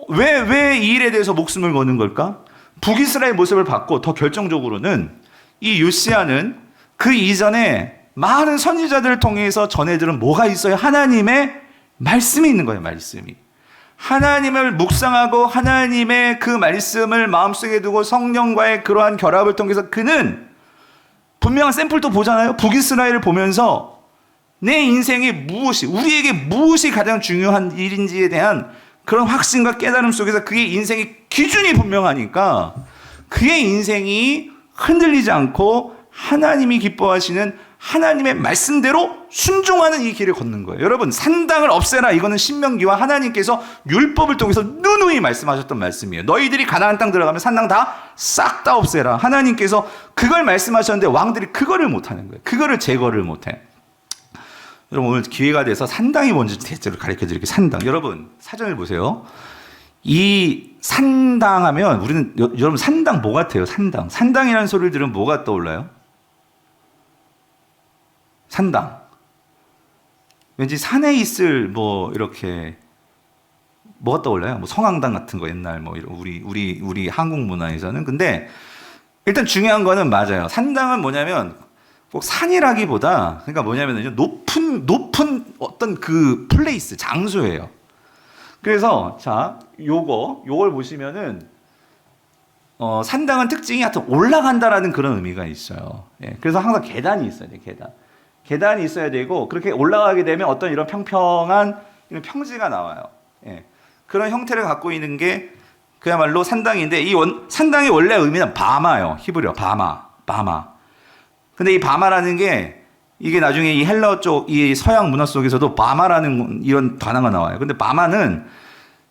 왜 이 일에 대해서 목숨을 거는 걸까? 북이스라엘 모습을 봤고, 더 결정적으로는 이 요시야는 그 이전에 많은 선지자들을 통해서 전해들은 뭐가 있어요? 하나님의 말씀이 있는 거예요. 말씀이. 하나님을 묵상하고 하나님의 그 말씀을 마음속에 두고 성령과의 그러한 결합을 통해서 그는 분명한 샘플도 보잖아요. 북이스라엘을 보면서 내 인생에 무엇이, 우리에게 무엇이 가장 중요한 일인지에 대한 그런 확신과 깨달음 속에서 그의 인생의 기준이 분명하니까 그의 인생이 흔들리지 않고 하나님이 기뻐하시는 하나님의 말씀대로 순종하는 이 길을 걷는 거예요. 여러분, 산당을 없애라. 이거는 신명기와 하나님께서 율법을 통해서 누누이 말씀하셨던 말씀이에요. 너희들이 가나안 땅 들어가면 산당 다 싹 다 없애라. 하나님께서 그걸 말씀하셨는데 왕들이 그거를 못하는 거예요. 그거를 제거를 못해. 여러분, 오늘 기회가 돼서 산당이 뭔지 대체로 가르쳐드릴게요. 산당. 여러분, 사전을 보세요. 이 산당하면 우리는, 여러분 산당 뭐 같아요? 산당이라는 소리를 들으면 뭐가 떠올라요? 산당. 왠지 산에 있을 뭐 이렇게 뭐가 떠올라요? 뭐 성황당 같은 거, 옛날 뭐 우리 한국 문화에서는. 근데 일단 중요한 거는 맞아요. 산당은 뭐냐면 꼭 산이라기보다 그러니까 뭐냐면요 높은 어떤 그 플레이스 장소예요. 그래서 자 요걸 보시면은 산당은 특징이 하여튼 올라간다라는 그런 의미가 있어요. 예, 그래서 항상 계단이 있어야 돼. 계단이 있어야 되고 그렇게 올라가게 되면 어떤 이런 평평한 이런 평지가 나와요. 예, 그런 형태를 갖고 있는 게 그야말로 산당인데 산당의 원래 의미는 바마요. 히브리어 바마. 근데 이 바마라는 게 이게 나중에 이 헬라어 쪽 이 서양 문화 속에서도 바마라는 이런 단어가 나와요. 근데 바마는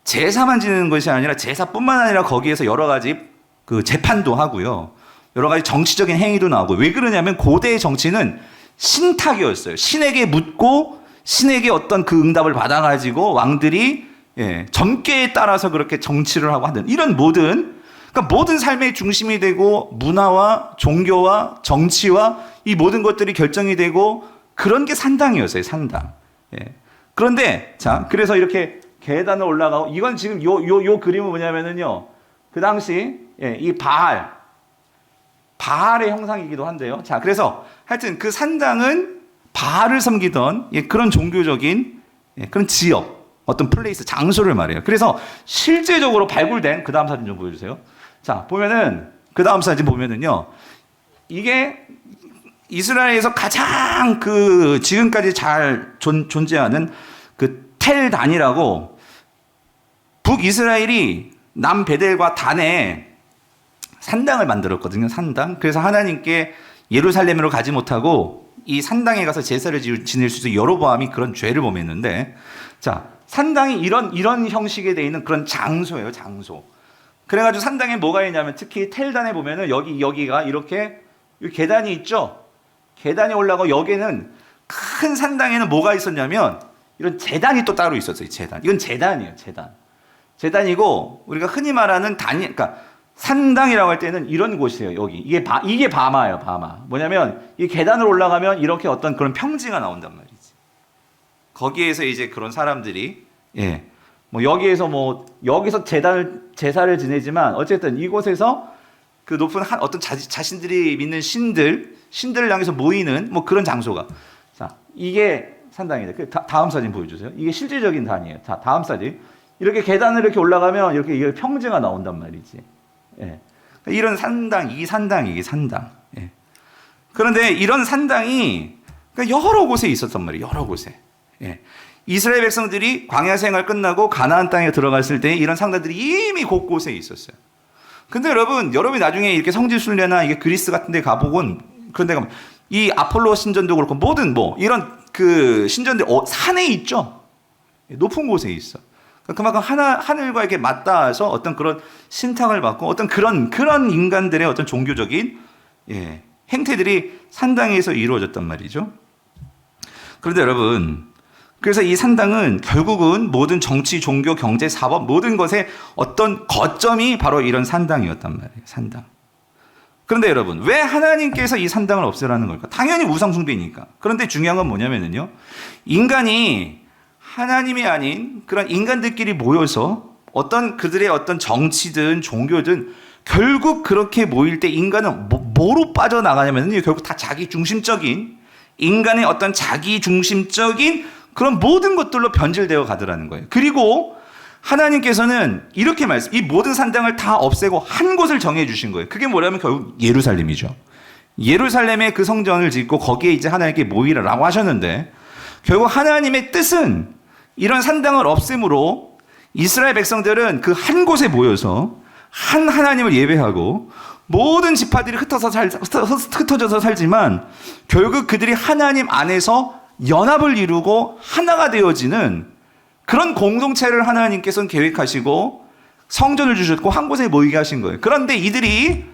제사만 지내는 것이 아니라 제사뿐만 아니라 거기에서 여러 가지 그 재판도 하고요. 여러 가지 정치적인 행위도 나오고 왜 그러냐면 고대의 정치는 신탁이었어요. 신에게 묻고 신에게 어떤 그 응답을 받아가지고 왕들이 점괘에 따라서 그렇게 정치를 하고 하는 이런 그러니까 모든 삶의 중심이 되고 문화와 종교와 정치와 이 모든 것들이 결정이 되고 그런 게 산당이었어요. 산당. 그런데 자 그래서 이렇게 계단을 올라가고 이건 지금 요 그림은 뭐냐면은요. 그 당시 이 바알의 형상이기도 한데요. 자 그래서 하여튼 그 산당은 바알을 섬기던 그런 종교적인 그런 지역 어떤 플레이스 장소를 말해요. 그래서 실제적으로 발굴된 그 다음 사진 좀 보여주세요. 자 보면은 그 다음 사진 보면은요. 이게 이스라엘에서 가장 그 지금까지 잘 존재하는 그 텔단이라고 북이스라엘이 남베델과 단에 산당을 만들었거든요. 산당. 그래서 하나님께 예루살렘으로 가지 못하고 이 산당에 가서 제사를 지낼 수 있어 여로보암이 그런 죄를 범했는데 자 산당이 이런 형식에 돼 있는 그런 장소예요. 장소. 그래가지고 산당에 뭐가 있냐면 특히 텔단에 보면은 여기가 이렇게 계단이 있죠. 계단이 올라가고 여기는 큰 산당에는 뭐가 있었냐면 이런 제단이 또 따로 있었어요. 제단. 이건 제단이에요. 제단이고 우리가 흔히 말하는 그러니까 산당이라고 할 때는 이런 곳이에요. 여기 이게 바마예요. 바마. 뭐냐면 이 계단을 올라가면 이렇게 어떤 그런 평지가 나온단 말이지. 거기에서 이제 그런 사람들이 뭐 여기서 제사를 지내지만 어쨌든 이곳에서 그 높은 어떤 자신들이 믿는 신들을 향해서 모이는 뭐 그런 장소가 자 이게 산당이다. 다음 사진 보여주세요. 이게 실질적인 단이에요. 자 다음 사진. 이렇게 계단을 이렇게 올라가면 이게 평지가 나온단 말이지. 이런 산당, 이게 산당. 그런데 이런 산당이 여러 곳에 있었단 말이에요. 여러 곳에. 이스라엘 백성들이 광야 생활 끝나고 가나안 땅에 들어갔을 때 이런 상당들이 이미 곳곳에 있었어요. 근데 여러분이 나중에 이렇게 성지 순례나 이게 그리스 같은 데 가보곤 그런 데 가면 이 아폴로 신전도 그렇고 모든 이런 그 신전들 산에 있죠. 높은 곳에 있어. 그만큼 하늘과 이렇게 맞닿아서 어떤 그런 신탁을 받고 어떤 그런 인간들의 어떤 종교적인 행태들이 산당에서 이루어졌단 말이죠. 그런데 여러분, 그래서 이 산당은 결국은 모든 정치, 종교, 경제, 사법 모든 것의 어떤 거점이 바로 이런 산당이었단 말이에요. 산당. 그런데 여러분, 왜 하나님께서 이 산당을 없애라는 걸까? 당연히 우상숭배니까. 그런데 중요한 건 뭐냐면요. 인간이 하나님이 아닌 그런 인간들끼리 모여서 그들의 어떤 정치든 종교든 결국 그렇게 모일 때 인간은 뭐로 빠져나가냐면요. 결국 다 인간의 어떤 자기 중심적인 그런 모든 것들로 변질되어 가더라는 거예요. 그리고 하나님께서는 이렇게 이 모든 산당을 다 없애고 한 곳을 정해 주신 거예요. 그게 뭐냐면 결국 예루살렘이죠. 예루살렘에 그 성전을 짓고 거기에 이제 하나님께 모이라라고 하셨는데 결국 하나님의 뜻은 이런 산당을 없앰으로 이스라엘 백성들은 그 한 곳에 모여서 한 하나님을 예배하고 모든 지파들이 흩어져서 살지만 결국 그들이 하나님 안에서 연합을 이루고 하나가 되어지는 그런 공동체를 하나님께서는 계획하시고 성전을 주셨고 한 곳에 모이게 하신 거예요. 그런데 이들이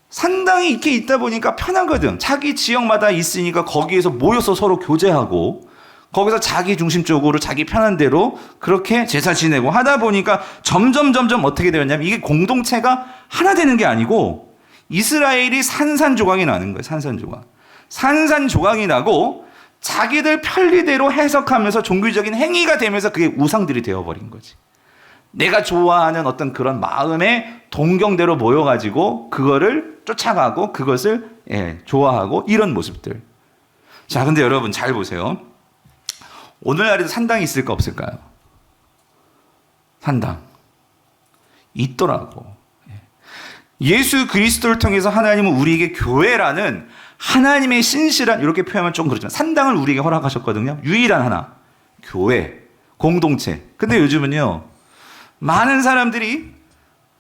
산당이 이렇게 있다 보니까 편하거든. 자기 지역마다 있으니까 거기에서 모여서 서로 교제하고 거기서 자기 중심적으로 자기 편한 대로 그렇게 제사 지내고 하다 보니까 점점 어떻게 되었냐면 이게 공동체가 하나 되는 게 아니고 이스라엘이 산산조각이 나는 거예요. 산산조각이 나고 자기들 편리대로 해석하면서 종교적인 행위가 되면서 그게 우상들이 되어버린 거지. 내가 좋아하는 어떤 그런 마음의 동경대로 모여가지고 그거를 쫓아가고 그것을 좋아하고 이런 모습들. 자, 근데 여러분 잘 보세요. 오늘날에도 산당이 있을까 없을까요? 산당 있더라고. 예수 그리스도를 통해서 하나님은 우리에게 교회라는 하나님의 신실한, 이렇게 표현하면 좀 그렇잖아요. 산당을 우리에게 허락하셨거든요. 유일한 하나, 교회, 공동체. 근데 요즘은요, 많은 사람들이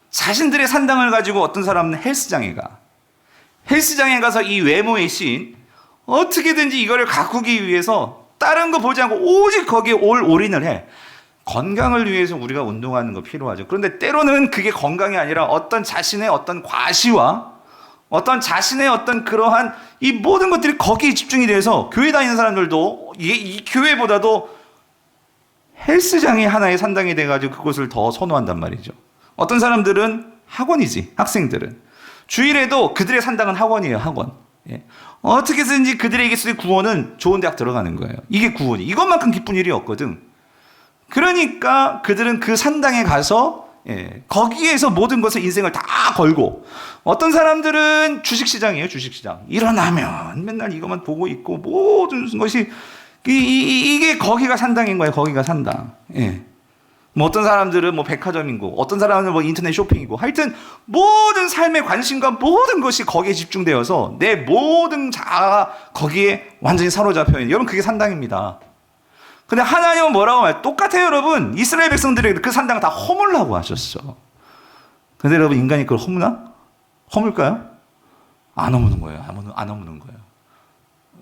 자신들의 산당을 가지고, 어떤 사람은 헬스장에 가서 이 외모의 신, 어떻게든지 이거를 가꾸기 위해서 다른 거 보지 않고 오직 거기에 올인을 해. 건강을 위해서 우리가 운동하는 거 필요하죠. 그런데 때로는 그게 건강이 아니라 어떤 자신의 어떤 과시와 어떤 자신의 어떤 그러한 이 모든 것들이 거기에 집중이 돼서 교회 다니는 사람들도 이 교회보다도 헬스장이 하나의 산당이 돼가지고 그것을 더 선호한단 말이죠. 어떤 사람들은 학원이지, 학생들은. 주일에도 그들의 산당은 학원이에요, 학원. 어떻게든지 그들에게 쓸 구원은 좋은 대학 들어가는 거예요. 이게 구원이. 이것만큼 기쁜 일이 없거든. 그러니까 그들은 그 산당에 가서 거기에서 모든 것을 인생을 다 걸고, 어떤 사람들은 주식시장이에요, 주식시장. 일어나면 맨날 이것만 보고 있고 모든 것이 이게 거기가 산당인 거예요, 거기가 산당. 뭐 어떤 사람들은 뭐 백화점이고, 어떤 사람은 뭐 인터넷 쇼핑이고, 하여튼 모든 삶의 관심과 모든 것이 거기에 집중되어서 내 모든 자아가 거기에 완전히 사로잡혀 있는, 여러분 그게 산당입니다. 근데 하나님은 뭐라고 말해요? 똑같아요, 여러분. 이스라엘 백성들에게 그 산당을 다 허물라고 하셨어. 근데 여러분, 인간이 그걸 허무나? 허물까요? 안 허무는 거예요. 안 허무는 거예요.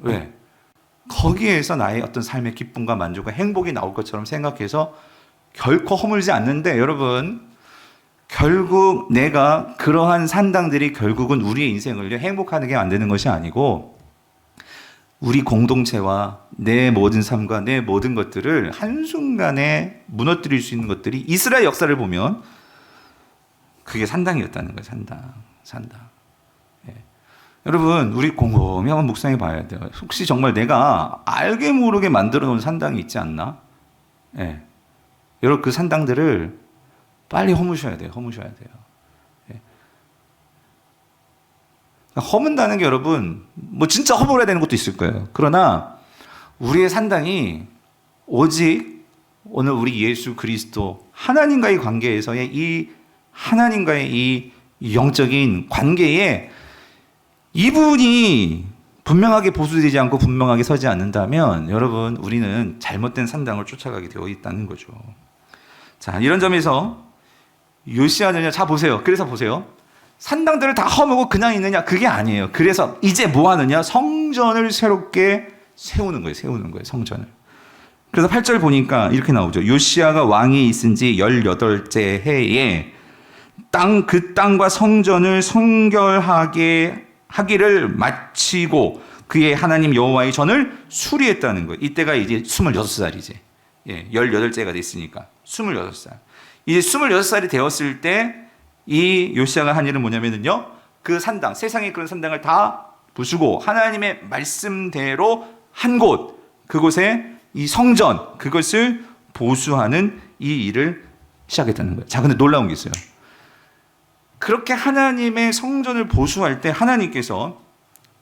왜? 거기에서 나의 어떤 삶의 기쁨과 만족과 행복이 나올 것처럼 생각해서 결코 허물지 않는데, 여러분, 결국 내가 그러한 산당들이 결국은 우리의 인생을 행복하게 게 만드는 것이 아니고, 우리 공동체와 내 모든 삶과 내 모든 것들을 한순간에 무너뜨릴 수 있는 것들이, 이스라엘 역사를 보면 그게 산당이었다는 거예요. 산당. 여러분, 우리 곰곰이 한번 묵상해 봐야 돼요. 혹시 정말 내가 알게 모르게 만들어 놓은 산당이 있지 않나? 여러분, 그 산당들을 빨리 허무셔야 돼요. 허문다는 게, 여러분, 뭐 진짜 허물어야 되는 것도 있을 거예요. 그러나 우리의 산당이 오직 오늘 우리 예수 그리스도 하나님과의 관계에서의 이 하나님과의 이 영적인 관계에 이 부분이 분명하게 보수되지 않고 분명하게 서지 않는다면, 여러분, 우리는 잘못된 산당을 쫓아가게 되어 있다는 거죠. 자, 이런 점에서 요시야는요, 자 보세요. 그래서 보세요. 산당들을 다 허무고 그냥 있느냐? 그게 아니에요. 그래서 이제 뭐 하느냐? 성전을 새롭게 세우는 거예요. 성전을. 그래서 8절 보니까 이렇게 나오죠. 요시야가 왕이 있은 지 18째 해에 그 땅과 성전을 성결하게 하기를 마치고 그의 하나님 여호와의 전을 수리했다는 거예요. 이때가 이제 26살이지. 18째가 됐으니까 26살. 이제 26살이 되었을 때 이 요시야가 한 일은 뭐냐면요, 그 산당, 세상의 그런 산당을 다 부수고 하나님의 말씀대로 한 곳, 그곳에 이 성전, 그것을 보수하는 이 일을 시작했다는 거예요. 자, 근데 놀라운 게 있어요. 그렇게 하나님의 성전을 보수할 때 하나님께서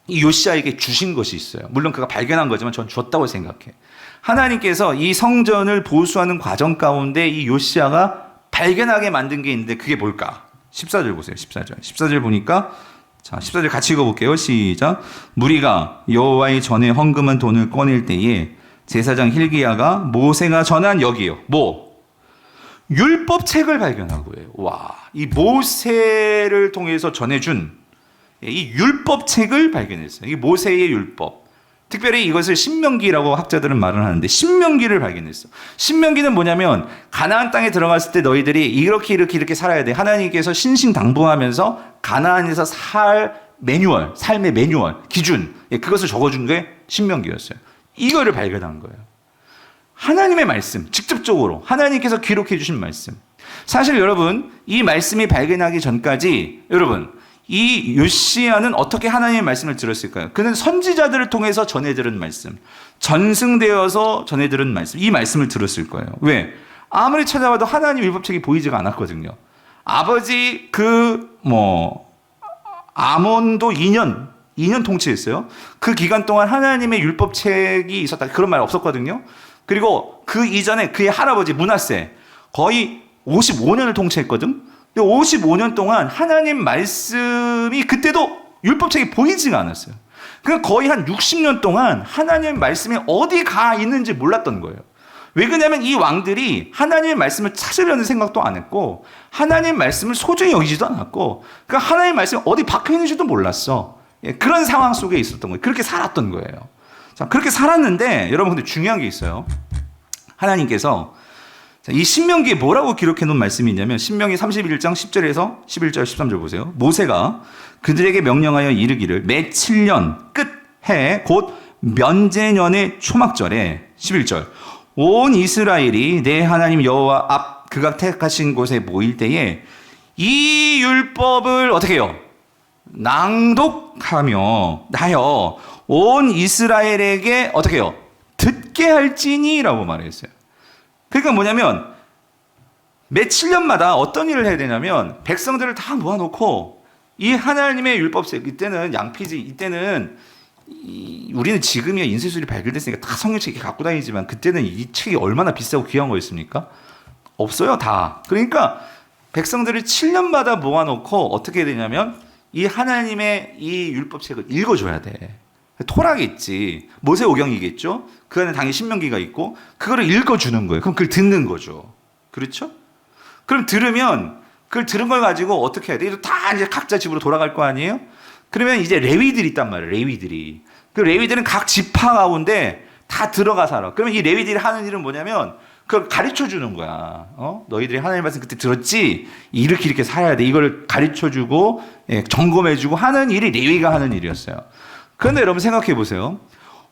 이 요시야에게 주신 것이 있어요. 물론 그가 발견한 거지만 전 줬다고 생각해. 하나님께서 이 성전을 보수하는 과정 가운데 이 요시야가 발견하게 만든 게 있는데, 그게 뭘까? 14절 보세요. 14절 보니까, 자, 14절 같이 읽어볼게요. 시작. 무리가 여호와의 전에 헌금한 돈을 꺼낼 때에 제사장 힐기야가 모세가 전한, 여기요, 율법책을 발견하고요. 와, 이 모세를 통해서 전해준 이 율법책을 발견했어요. 이 모세의 율법. 특별히 이것을 신명기라고 학자들은 말을 하는데, 신명기를 발견했어. 신명기는 뭐냐면, 가나안 땅에 들어갔을 때 너희들이 이렇게 살아야 돼. 하나님께서 신신당부하면서 가나안에서 살 매뉴얼, 삶의 매뉴얼, 기준, 그것을 적어준 게 신명기였어요. 이거를 발견한 거예요. 하나님의 말씀, 직접적으로 하나님께서 기록해 주신 말씀. 사실 여러분, 이 말씀이 발견하기 전까지, 여러분, 이 요시야는 어떻게 하나님의 말씀을 들었을까요? 그는 선지자들을 통해서 전해들은 말씀, 전승되어서 전해들은 말씀, 이 말씀을 들었을 거예요. 왜? 아무리 찾아봐도 하나님 율법책이 보이지가 아버지 아몬도 2년 2년 통치했어요. 그 기간 동안 하나님의 율법책이 있었다. 그런 말 없었거든요. 그리고 그 이전에 그의 할아버지 므낫세 거의 55년을 통치했거든. 55년 동안 하나님 말씀이 그때도 율법책이 보이지가 않았어요. 그러니까 거의 한 60년 동안 하나님 말씀이 어디 가 있는지 몰랐던 거예요. 왜 그러냐면 이 왕들이 하나님의 말씀을 찾으려는 생각도 안 했고 하나님 말씀을 소중히 여기지도 않았고 그러니까 하나님 말씀이 어디 박혀 있는지도 몰랐어. 그런 상황 속에 있었던 거예요. 그렇게 살았던 거예요. 자, 그렇게 살았는데 여러분 근데 중요한 게 있어요. 하나님께서 이 신명기에 뭐라고 기록해 놓은 말씀이 있냐면 신명기 31장 10절에서 11절 13절 보세요. 모세가 그들에게 명령하여 이르기를 매 7년 끝해 곧 면제년의 초막절에 11절 온 이스라엘이 내 하나님 여호와 앞 그가 택하신 곳에 모일 때에 이 율법을 어떻게 해요? 낭독하며 나여 온 이스라엘에게 어떻게 해요? 듣게 할지니 라고 말했어요. 그러니까 뭐냐면 매 7년마다 어떤 일을 해야 되냐면 백성들을 다 모아놓고 이 하나님의 율법책 이때는 양피지 이때는 우리는 지금이야 인쇄술이 발견됐으니까 다 성경책이 갖고 다니지만 그때는 이 책이 얼마나 비싸고 귀한 거였습니까? 없어요 다. 그러니까 백성들을 7년마다 모아놓고 어떻게 해야 되냐면 이 하나님의 이 율법책을 읽어줘야 돼. 토라겠지 모세오경이겠죠. 그 안에 당연히 신명기가 있고 그거를 읽어주는 거예요. 그럼 그걸 듣는 거죠. 그렇죠? 그럼 들으면 그걸 들은 걸 가지고 어떻게 해야 돼? 다 이제 각자 집으로 돌아갈 거 아니에요? 그러면 이제 레위들이 있단 말이에요. 레위들이. 그 레위들은 각 지파 가운데 다 들어가 살아. 그러면 이 레위들이 하는 일은 뭐냐면 그걸 가르쳐 주는 거야. 너희들이 하나님 말씀 그때 들었지? 이렇게 살아야 돼. 이걸 가르쳐 주고 점검해 주고 하는 일이 레위가 하는 일이었어요. 그런데 여러분 생각해 보세요.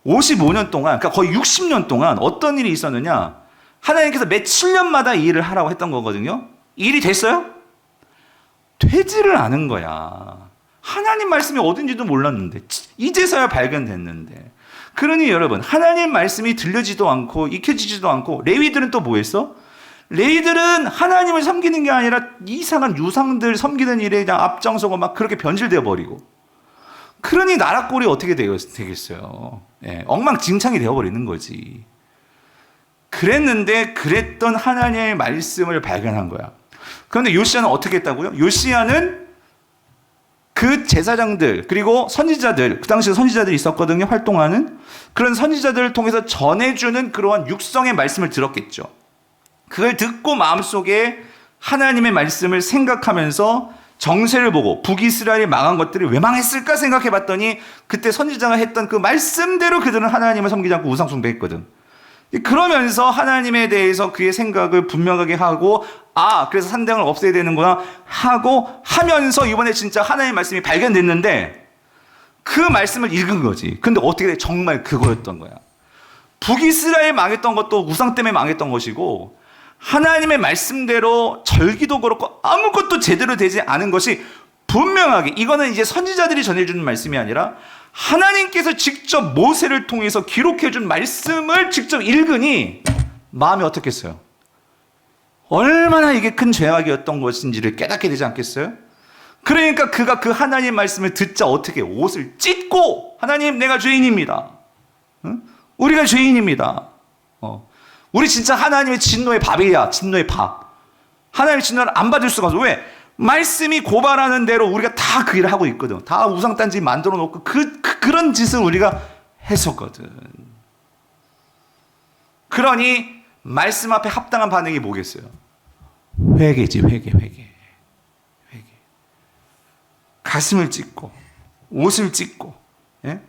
55년 동안, 그러니까 거의 60년 동안 어떤 일이 있었느냐? 하나님께서 매 7년마다 이 일을 하라고 했던 거거든요. 일이 됐어요? 되지를 않은 거야. 하나님 말씀이 어딘지도 몰랐는데 이제서야 발견됐는데. 그러니 여러분 하나님 말씀이 들려지도 않고 익혀지지도 않고 레위들은 또 뭐 했어? 레위들은 하나님을 섬기는 게 아니라 이상한 유상들 섬기는 일에 그냥 앞장서고 막 그렇게 변질되어 버리고. 그러니 나라 꼴이 어떻게 되겠어요? 엉망진창이 되어버리는 거지. 그랬던 하나님의 말씀을 발견한 거야. 그런데 요시야는 어떻게 했다고요? 요시야는 그 제사장들 그리고 선지자들 그 당시에 선지자들이 있었거든요. 활동하는 그런 선지자들을 통해서 전해주는 그러한 육성의 말씀을 들었겠죠. 그걸 듣고 마음속에 하나님의 말씀을 생각하면서 정세를 보고 북이스라엘이 망한 것들이 왜 망했을까 생각해 봤더니 그때 선지자가 했던 그 말씀대로 그들은 하나님을 섬기지 않고 우상 숭배했거든. 그러면서 하나님에 대해서 그의 생각을 분명하게 하고 그래서 산당을 없애야 되는구나 하고 하면서 이번에 진짜 하나님의 말씀이 발견됐는데 그 말씀을 읽은 거지. 근데 어떻게 돼? 정말 그거였던 거야. 북이스라엘 망했던 것도 우상 때문에 망했던 것이고 하나님의 말씀대로 절기도 그렇고 아무것도 제대로 되지 않은 것이 분명하게 이거는 이제 선지자들이 전해주는 말씀이 아니라 하나님께서 직접 모세를 통해서 기록해준 말씀을 직접 읽으니 마음이 어떻겠어요? 얼마나 이게 큰 죄악이었던 것인지를 깨닫게 되지 않겠어요? 그러니까 그가 그 하나님 말씀을 듣자 어떻게 옷을 찢고 하나님 내가 죄인입니다. 응? 우리가 죄인입니다. 우리 진짜 하나님의 진노의 밥이야. 진노의 밥. 하나님의 진노를 안 받을 수가 없어. 왜? 말씀이 고발하는 대로 우리가 다 그 일을 하고 있거든. 다 우상단지 만들어 놓고 그런 짓을 우리가 했었거든. 그러니 말씀 앞에 합당한 반응이 뭐겠어요? 회개지, 회개. 가슴을 찢고 옷을 찢고. 예?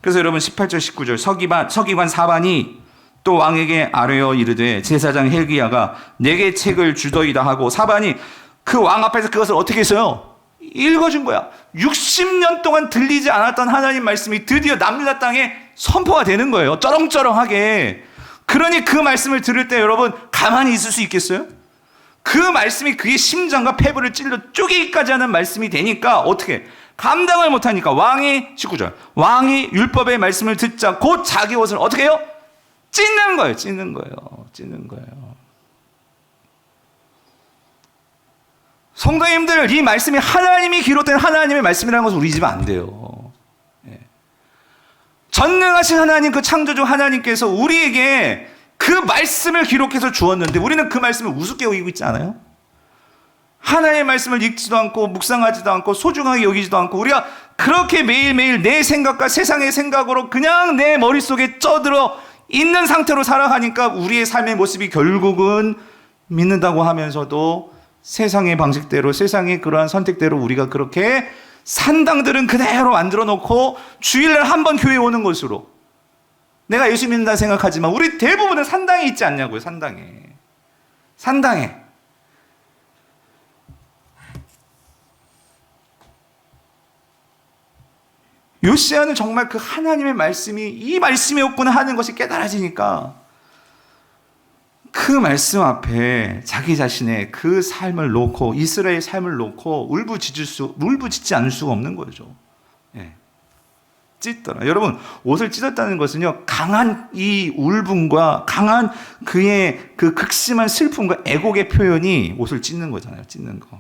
그래서 여러분 18절 19절 서기관 사반이 또 왕에게 아뢰어 이르되 제사장 헬기야가 내게 책을 주더이다 하고 사반이 그 왕 앞에서 그것을 어떻게 했어요? 읽어준 거야. 60년 동안 들리지 않았던 하나님 말씀이 드디어 남유다 땅에 선포가 되는 거예요. 쩌렁쩌렁하게. 그러니 그 말씀을 들을 때 여러분 가만히 있을 수 있겠어요? 그 말씀이 그의 심장과 폐부를 찔러 쪼개기까지 하는 말씀이 되니까 어떻게 감당을 못하니까 왕이 19절 왕이 율법의 말씀을 듣자 곧 자기 옷을 어떻게 해요? 찢는 거예요. 성도님들 이 말씀이 하나님이 기록된 하나님의 말씀이라는 것을 우리 잊으면 안 돼요. 전능하신 하나님, 그 창조주 하나님께서 우리에게 그 말씀을 기록해서 주었는데 우리는 그 말씀을 우습게 여기고 있지 않아요? 하나님의 말씀을 읽지도 않고 묵상하지도 않고 소중하게 여기지도 않고 우리가 그렇게 매일매일 내 생각과 세상의 생각으로 그냥 내 머릿속에 쪄들어 있는 상태로 살아가니까 우리의 삶의 모습이 결국은 믿는다고 하면서도 세상의 방식대로, 세상의 그러한 선택대로 우리가 그렇게 산당들은 그대로 만들어 놓고 주일날 한 번 교회 오는 것으로 내가 예수 믿는다 생각하지만 우리 대부분은 산당에 있지 않냐고요. 산당에 요시야는 정말 그 하나님의 말씀이 이 말씀이었구나 하는 것이 깨달아지니까 그 말씀 앞에 자기 자신의 그 삶을 놓고 이스라엘의 삶을 놓고 울부짖지 않을 수가 없는 거죠. 예. 찢더라. 여러분, 옷을 찢었다는 것은요, 강한 이 울분과 강한 그의 그 극심한 슬픔과 애곡의 표현이 옷을 찢는 거잖아요. 찢는 거.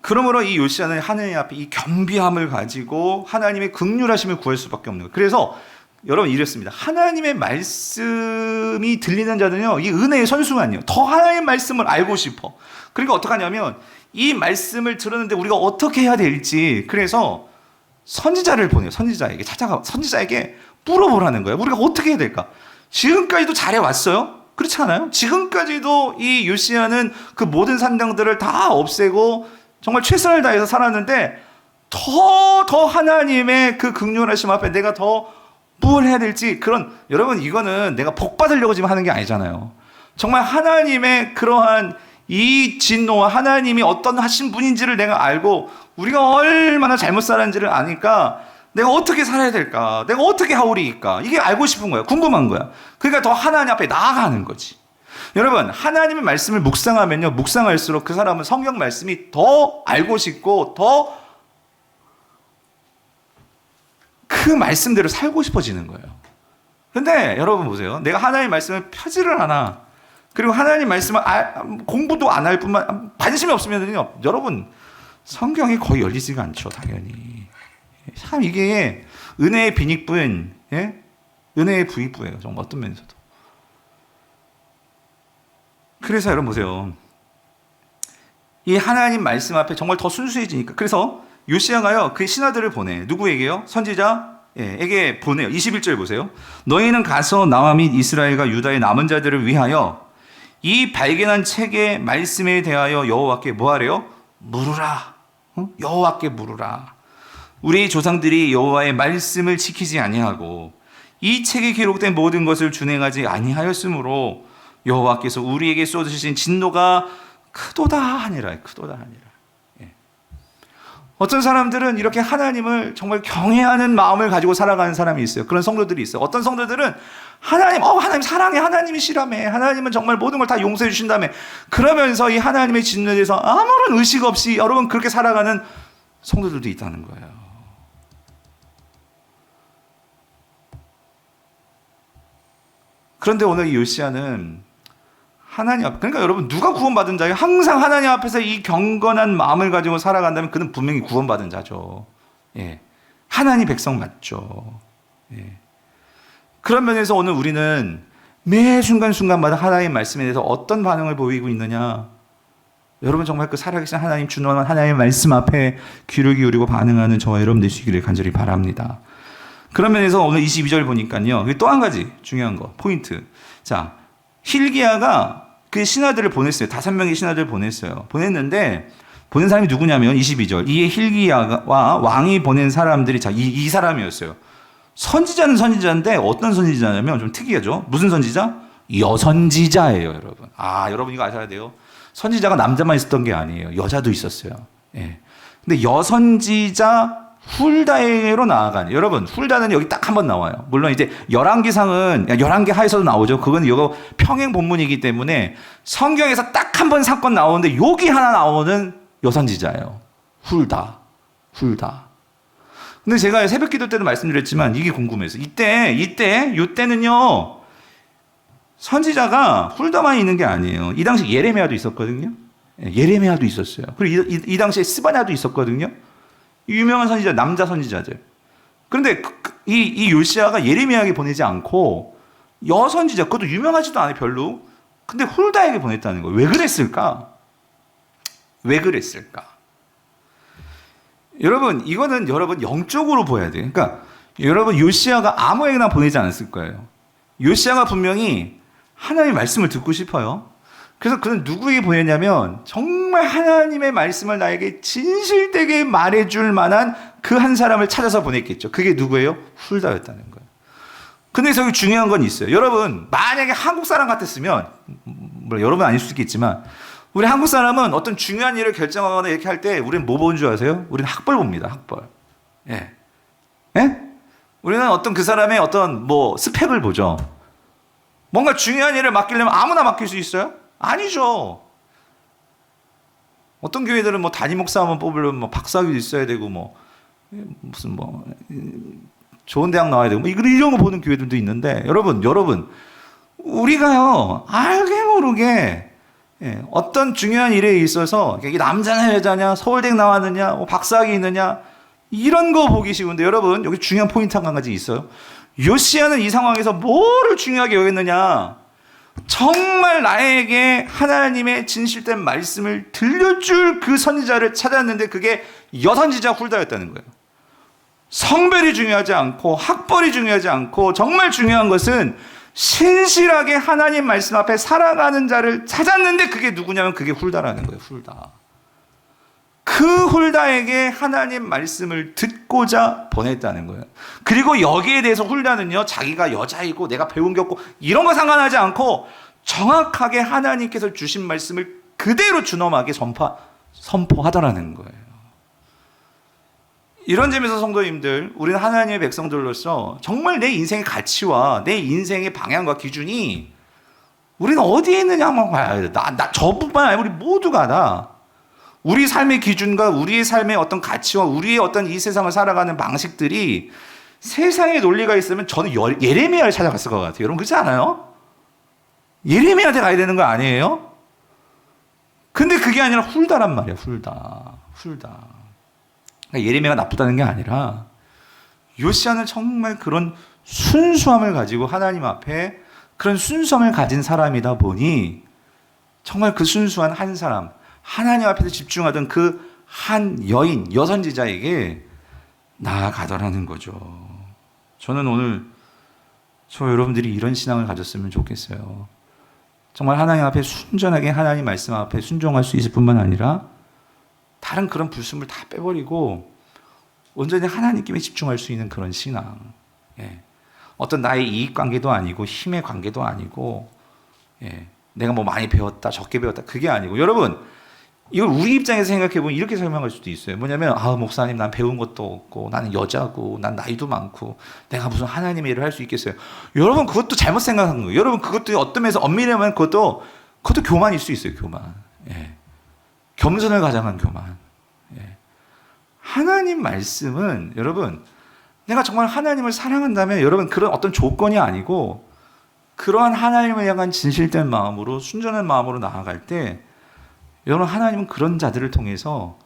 그러므로 이 요시야는 하나님 앞에 이 겸비함을 가지고 하나님의 긍휼하심을 구할 수밖에 없는 거예요. 그래서 여러분 이랬습니다. 하나님의 말씀이 들리는 자는요, 이 은혜의 선수만요. 더 하나님의 말씀을 알고 싶어. 그러니까 어떻게 하냐면 이 말씀을 들었는데 우리가 어떻게 해야 될지 그래서 선지자를 보내요. 선지자에게 찾아가 선지자에게 물어보라는 거예요. 우리가 어떻게 해야 될까? 지금까지도 잘해왔어요. 그렇지 않아요? 지금까지도 이 요시야는 그 모든 산당들을 다 없애고 정말 최선을 다해서 살았는데 더 하나님의 그 긍휼하심 앞에 내가 더 뭘 해야 될지 여러분 이거는 내가 복 받으려고 지금 하는 게 아니잖아요. 정말 하나님의 그러한 이 진노와 하나님이 어떤 하신 분인지를 내가 알고 우리가 얼마나 잘못 살았는지를 아니까 내가 어떻게 살아야 될까? 내가 어떻게 하오리까? 이게 알고 싶은 거야. 궁금한 거야. 그러니까 더 하나님 앞에 나아가는 거지. 여러분, 하나님의 말씀을 묵상하면요, 묵상할수록 그 사람은 성경 말씀이 더 알고 싶고 더 그 말씀대로 살고 싶어지는 거예요. 근데 여러분 보세요. 내가 하나님의 말씀을 펴지를 않아. 그리고 하나님 말씀을 공부도 안 할 뿐만 관심이 없으면요, 여러분 성경이 거의 열리지가 않죠. 당연히 참 이게 은혜의 빈익부인, 예? 은혜의 부익부예요. 정말 어떤 면에서도. 그래서 여러분 보세요. 이 하나님 말씀 앞에 정말 더 순수해지니까. 그래서 요시야가요, 그 신하들을 보내. 누구에게요? 선지자에게 보내요. 21절 보세요. 너희는 가서 나와 및 이스라엘과 유다의 남은 자들을 위하여 이 발견한 책의 말씀에 대하여 여호와께 뭐하래요? 물으라. 여호와께 물으라. 우리 조상들이 여호와의 말씀을 지키지 아니하고 이 책에 기록된 모든 것을 준행하지 아니하였으므로 여호와께서 우리에게 쏟으신 진노가 크도다 하니라. 크도다 하니라. 예. 어떤 사람들은 이렇게 하나님을 정말 경외하는 마음을 가지고 살아가는 사람이 있어요. 그런 성도들이 있어요. 어떤 성도들은 하나님 사랑해, 하나님이 실함해, 하나님은 정말 모든 걸 다 용서해 주신다며 그러면서 이 하나님의 진노에 대해서 아무런 의식 없이 여러분 그렇게 살아가는 성도들도 있다는 거예요. 그런데 오늘 이 요시야는 하나님 앞, 그러니까 여러분 누가 구원받은 자예요? 항상 하나님 앞에서 이 경건한 마음을 가지고 살아간다면 그는 분명히 구원받은 자죠. 예. 하나님 백성 맞죠. 예. 그런 면에서 오늘 우리는 매 순간순간마다 하나님의 말씀에 대해서 어떤 반응을 보이고 있느냐. 여러분 정말 그 살아계신 하나님 준원한 하나님의 말씀 앞에 귀를 기울이고 반응하는 저와 여러분 되시기를 간절히 바랍니다. 그런 면에서 오늘 22절 보니까요, 또 한 가지 중요한 거, 포인트. 자, hil기야가 그 신하들을 보냈어요. 5명의 신하들을 보냈어요. 보냈는데 보낸 사람이 누구냐면 22절. 이에 hil기야와 왕이 보낸 사람들이 이 사람이었어요. 선지자는 선지자인데 어떤 선지자냐면 좀 특이하죠. 무슨 선지자? 여선지자예요, 여러분. 여러분 이거 아셔야 돼요. 선지자가 남자만 있었던 게 아니에요. 여자도 있었어요. 예. 근데 여선지자 훌다에게로 나아가는. 여러분, 훌다는 여기 딱 한 번 나와요. 물론 이제 열왕기상은 11개 하에서도 나오죠. 그건 이거 평행 본문이기 때문에 성경에서 딱 한 번 사건 나오는데 여기 하나 나오는 여선지자예요. 훌다. 근데 제가 새벽 기도 때도 말씀드렸지만 이게 궁금해서 이때는요, 선지자가 훌다만 있는 게 아니에요. 이 당시 예레미야도 있었거든요. 예레미야도 있었어요. 그리고 이 당시에 스바냐도 있었거든요. 유명한 선지자, 남자 선지자들. 그런데 이 요시야가 예레미야에게 보내지 않고 여선지자, 그것도 유명하지도 않아요 별로. 근데 훌다에게 보냈다는 거예요. 왜 그랬을까? 왜 그랬을까? 여러분, 이거는 여러분 영적으로 보여야 돼요. 그러니까 여러분, 요시야가 아무에게나 보내지 않았을 거예요. 요시야가 분명히 하나님의 말씀을 듣고 싶어요. 그래서 그는 누구에게 보냈냐면 정말 하나님의 말씀을 나에게 진실되게 말해줄 만한 그 한 사람을 찾아서 보냈겠죠. 그게 누구예요? 훌다였다는 거예요. 근데 여기 중요한 건 있어요. 여러분, 만약에 한국 사람 같았으면, 물론 여러분 아닐 수 있겠지만, 우리 한국 사람은 어떤 중요한 일을 결정하거나 이렇게 할 때 우리는 뭐 보는 줄 아세요? 우리는 학벌 봅니다. 학벌. 예. 예? 우리는 어떤 그 사람의 어떤 뭐 스펙을 보죠. 뭔가 중요한 일을 맡기려면 아무나 맡길 수 있어요? 아니죠. 어떤 교회들은 뭐 담임 목사 한번 뽑으려면 뭐 박사학위도 있어야 되고 뭐 무슨 뭐 좋은 대학 나와야 되고 뭐 이런 거 보는 교회들도 있는데 여러분 우리가요 알게 모르게 어떤 중요한 일에 있어서 이게 남자냐 여자냐 서울대 나왔느냐 뭐 박사학위 있느냐 이런 거 보기 쉬운데 여러분 여기 중요한 포인트 한 가지 있어요. 요시야는 이 상황에서 뭐를 중요하게 여겼느냐? 정말 나에게 하나님의 진실된 말씀을 들려줄 그 선지자를 찾았는데 그게 여선지자 훌다였다는 거예요. 성별이 중요하지 않고 학벌이 중요하지 않고 정말 중요한 것은 신실하게 하나님 말씀 앞에 살아가는 자를 찾았는데 그게 누구냐면 그게 훌다라는 거예요. 훌다. 그 훌다에게 하나님 말씀을 듣고자 보냈다는 거예요. 그리고 여기에 대해서 훌다는요, 자기가 여자이고 내가 배운 게 없고 이런 거 상관하지 않고 정확하게 하나님께서 주신 말씀을 그대로 준엄하게 선포하더라는 거예요. 이런 점에서 성도님들, 우리는 하나님의 백성들로서 정말 내 인생의 가치와 내 인생의 방향과 기준이 우리는 어디에 있느냐 한번 봐야 돼. 저뿐만 아니라 우리 모두가 다 우리 삶의 기준과 우리의 삶의 어떤 가치와 우리의 어떤 이 세상을 살아가는 방식들이 세상에 논리가 있으면 저는 예레미야를 찾아갔을 것 같아요. 여러분 그렇지 않아요? 예레미야한테 가야 되는 거 아니에요? 근데 그게 아니라 훌다란 말이야. 훌다. 그러니까 예레미야가 나쁘다는 게 아니라 요시야는 정말 그런 순수함을 가지고 하나님 앞에 그런 순수함을 가진 사람이다 보니 정말 그 순수한 한 사람 하나님 앞에서 집중하던 그 한 여인, 여선지자에게 나아가더라는 거죠. 저는 오늘 여러분들이 이런 신앙을 가졌으면 좋겠어요. 정말 하나님 앞에 순전하게 하나님 말씀 앞에 순종할 수 있을 뿐만 아니라 다른 그런 불순물 다 빼버리고 온전히 하나님께 집중할 수 있는 그런 신앙. 어떤 나의 이익 관계도 아니고 힘의 관계도 아니고 내가 뭐 많이 배웠다 적게 배웠다 그게 아니고 여러분 이걸 우리 입장에서 생각해보면 이렇게 설명할 수도 있어요. 뭐냐면 목사님 난 배운 것도 없고 나는 여자고 난 나이도 많고 내가 무슨 하나님의 일을 할 수 있겠어요. 여러분 그것도 잘못 생각한 거예요. 여러분 그것도 어떤 면에서 엄밀히 하면 그것도 교만일 수 있어요. 교만. 겸손을 가장한 교만. 하나님 말씀은 여러분 내가 정말 하나님을 사랑한다면 여러분 그런 어떤 조건이 아니고 그러한 하나님을 향한 진실된 마음으로 순전한 마음으로 나아갈 때 여러분 하나님은 그런 자들을 통해서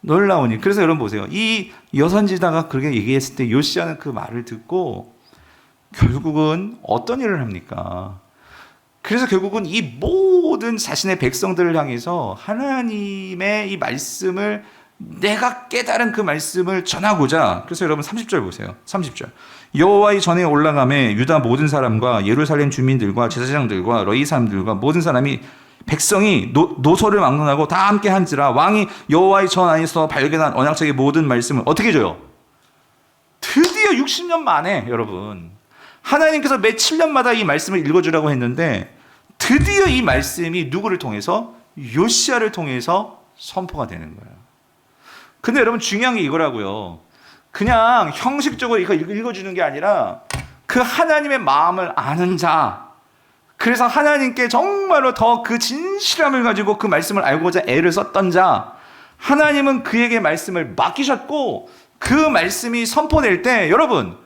놀라우니 그래서 여러분 보세요. 이 여선지자가 그렇게 얘기했을 때 요시야는 그 말을 듣고 결국은 어떤 일을 합니까? 그래서 결국은 이 모든 자신의 백성들을 향해서 하나님의 이 말씀을 내가 깨달은 그 말씀을 전하고자 그래서 여러분 30절 보세요. 30절 여호와의 전에 올라가매 유다 모든 사람과 예루살렘 주민들과 제사장들과 러이 사람들과 모든 사람이 백성이 노소를 막론하고 다 함께 한지라 왕이 여호와의 전 안에서 발견한 언약책의 모든 말씀을 어떻게 줘요? 드디어 60년 만에 여러분 하나님께서 매 7년마다 이 말씀을 읽어주라고 했는데 드디어 이 말씀이 누구를 통해서? 요시야를 통해서 선포가 되는 거예요. 근데 여러분 중요한 게 이거라고요. 그냥 형식적으로 이거 읽어주는 게 아니라 그 하나님의 마음을 아는 자 그래서 하나님께 정말로 더 그 진실함을 가지고 그 말씀을 알고자 애를 썼던 자 하나님은 그에게 말씀을 맡기셨고 그 말씀이 선포될 때 여러분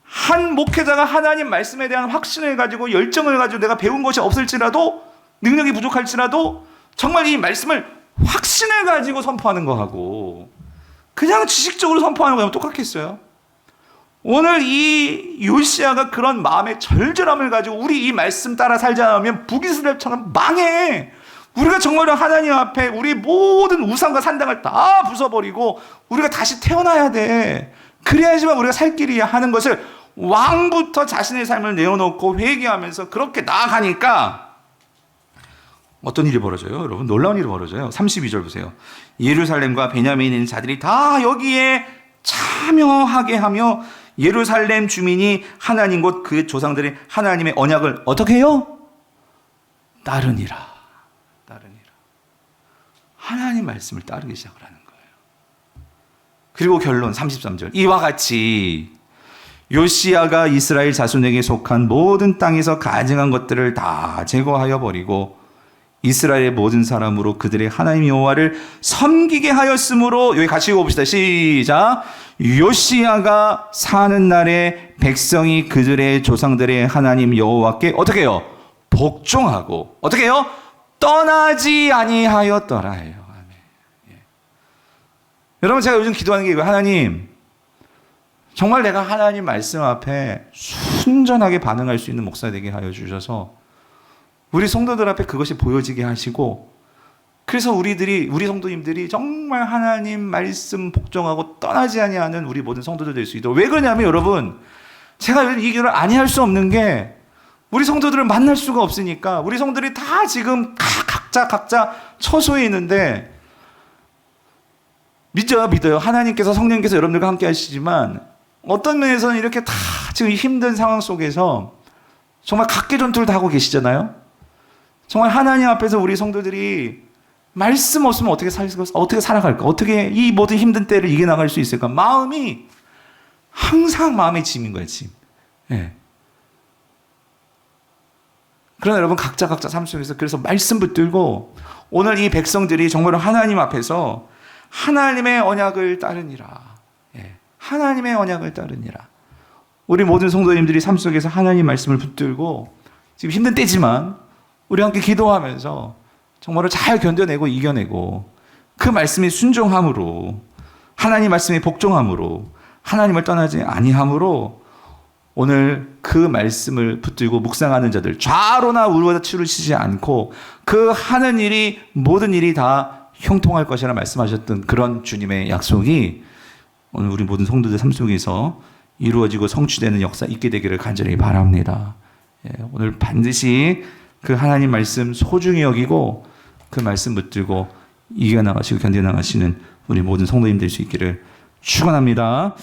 한 목회자가 하나님 말씀에 대한 확신을 가지고 열정을 가지고 내가 배운 것이 없을지라도 능력이 부족할지라도 정말 이 말씀을 확신을 가지고 선포하는 거하고 그냥 지식적으로 선포하는 거랑 똑같겠어요? 오늘 이 요시야가 그런 마음의 절절함을 가지고 우리 이 말씀 따라 살지 않으면 북이스라엘처럼 망해. 우리가 정말로 하나님 앞에 우리 모든 우상과 산당을 다 부숴버리고 우리가 다시 태어나야 돼. 그래야지만 우리가 살 길이야 하는 것을 왕부터 자신의 삶을 내어놓고 회개하면서 그렇게 나아가니까 어떤 일이 벌어져요? 여러분, 놀라운 일이 벌어져요. 32절 보세요. 예루살렘과 베냐민에 있는 자들이 다 여기에 참여하게 하며 예루살렘 주민이 하나님 곧 그 조상들의 하나님의 언약을 어떻게 해요? 따르니라. 하나님 말씀을 따르기 시작을 하는 거예요. 그리고 결론 33절. 이와 같이 요시야가 이스라엘 자손에게 속한 모든 땅에서 가증한 것들을 다 제거하여 버리고 이스라엘의 모든 사람으로 그들의 하나님 여호와를 섬기게 하였으므로, 여기 같이 읽어봅시다. 시작. 요시야가 사는 날에 백성이 그들의 조상들의 하나님 여호와께 어떻게 해요? 복종하고 어떻게 해요? 떠나지 아니하였더라 해요. 아멘. 예. 여러분, 제가 요즘 기도하는 게 이거, 하나님 정말 내가 하나님 말씀 앞에 순전하게 반응할 수 있는 목사 되게 하여 주셔서 우리 성도들 앞에 그것이 보여지게 하시고, 그래서 우리 성도님들이 정말 하나님 말씀 복종하고 떠나지 아니하는 우리 모든 성도들 될 수 있도록. 왜 그러냐면 여러분, 제가 이 기도를 아니할 수 없는 게 우리 성도들을 만날 수가 없으니까. 우리 성도들이 다 지금 각자 처소에 있는데 믿어요. 하나님께서, 성령께서 여러분들과 함께 하시지만 어떤 면에서는 이렇게 다 지금 힘든 상황 속에서 정말 각계 전투를 다 하고 계시잖아요. 정말 하나님 앞에서 우리 성도들이 말씀 없으면 어떻게 살아갈까? 어떻게 이 모든 힘든 때를 이겨나갈 수 있을까? 마음이 항상 마음의 짐인 거예요, 짐. 예. 그러나 여러분, 각자 삶 속에서 그래서 말씀 붙들고 오늘 이 백성들이 정말로 하나님 앞에서 하나님의 언약을 따르니라. 예. 하나님의 언약을 따르니라. 우리 모든 성도님들이 삶 속에서 하나님 말씀을 붙들고 지금 힘든 때지만 우리 함께 기도하면서 정말로 잘 견뎌내고 이겨내고 그 말씀에 순종함으로, 하나님 말씀에 복종함으로, 하나님을 떠나지 아니함으로 오늘 그 말씀을 붙들고 묵상하는 자들, 좌로나 우로나 치우치지 않고 그 하는 일이, 모든 일이 다 형통할 것이라 말씀하셨던 그런 주님의 약속이 오늘 우리 모든 성도들 삶 속에서 이루어지고 성취되는 역사 있게 되기를 간절히 바랍니다. 오늘 반드시 그 하나님 말씀 소중히 여기고 그 말씀 붙들고 이겨나가시고 견뎌나가시는 우리 모든 성도님 될 수 있기를 축원합니다.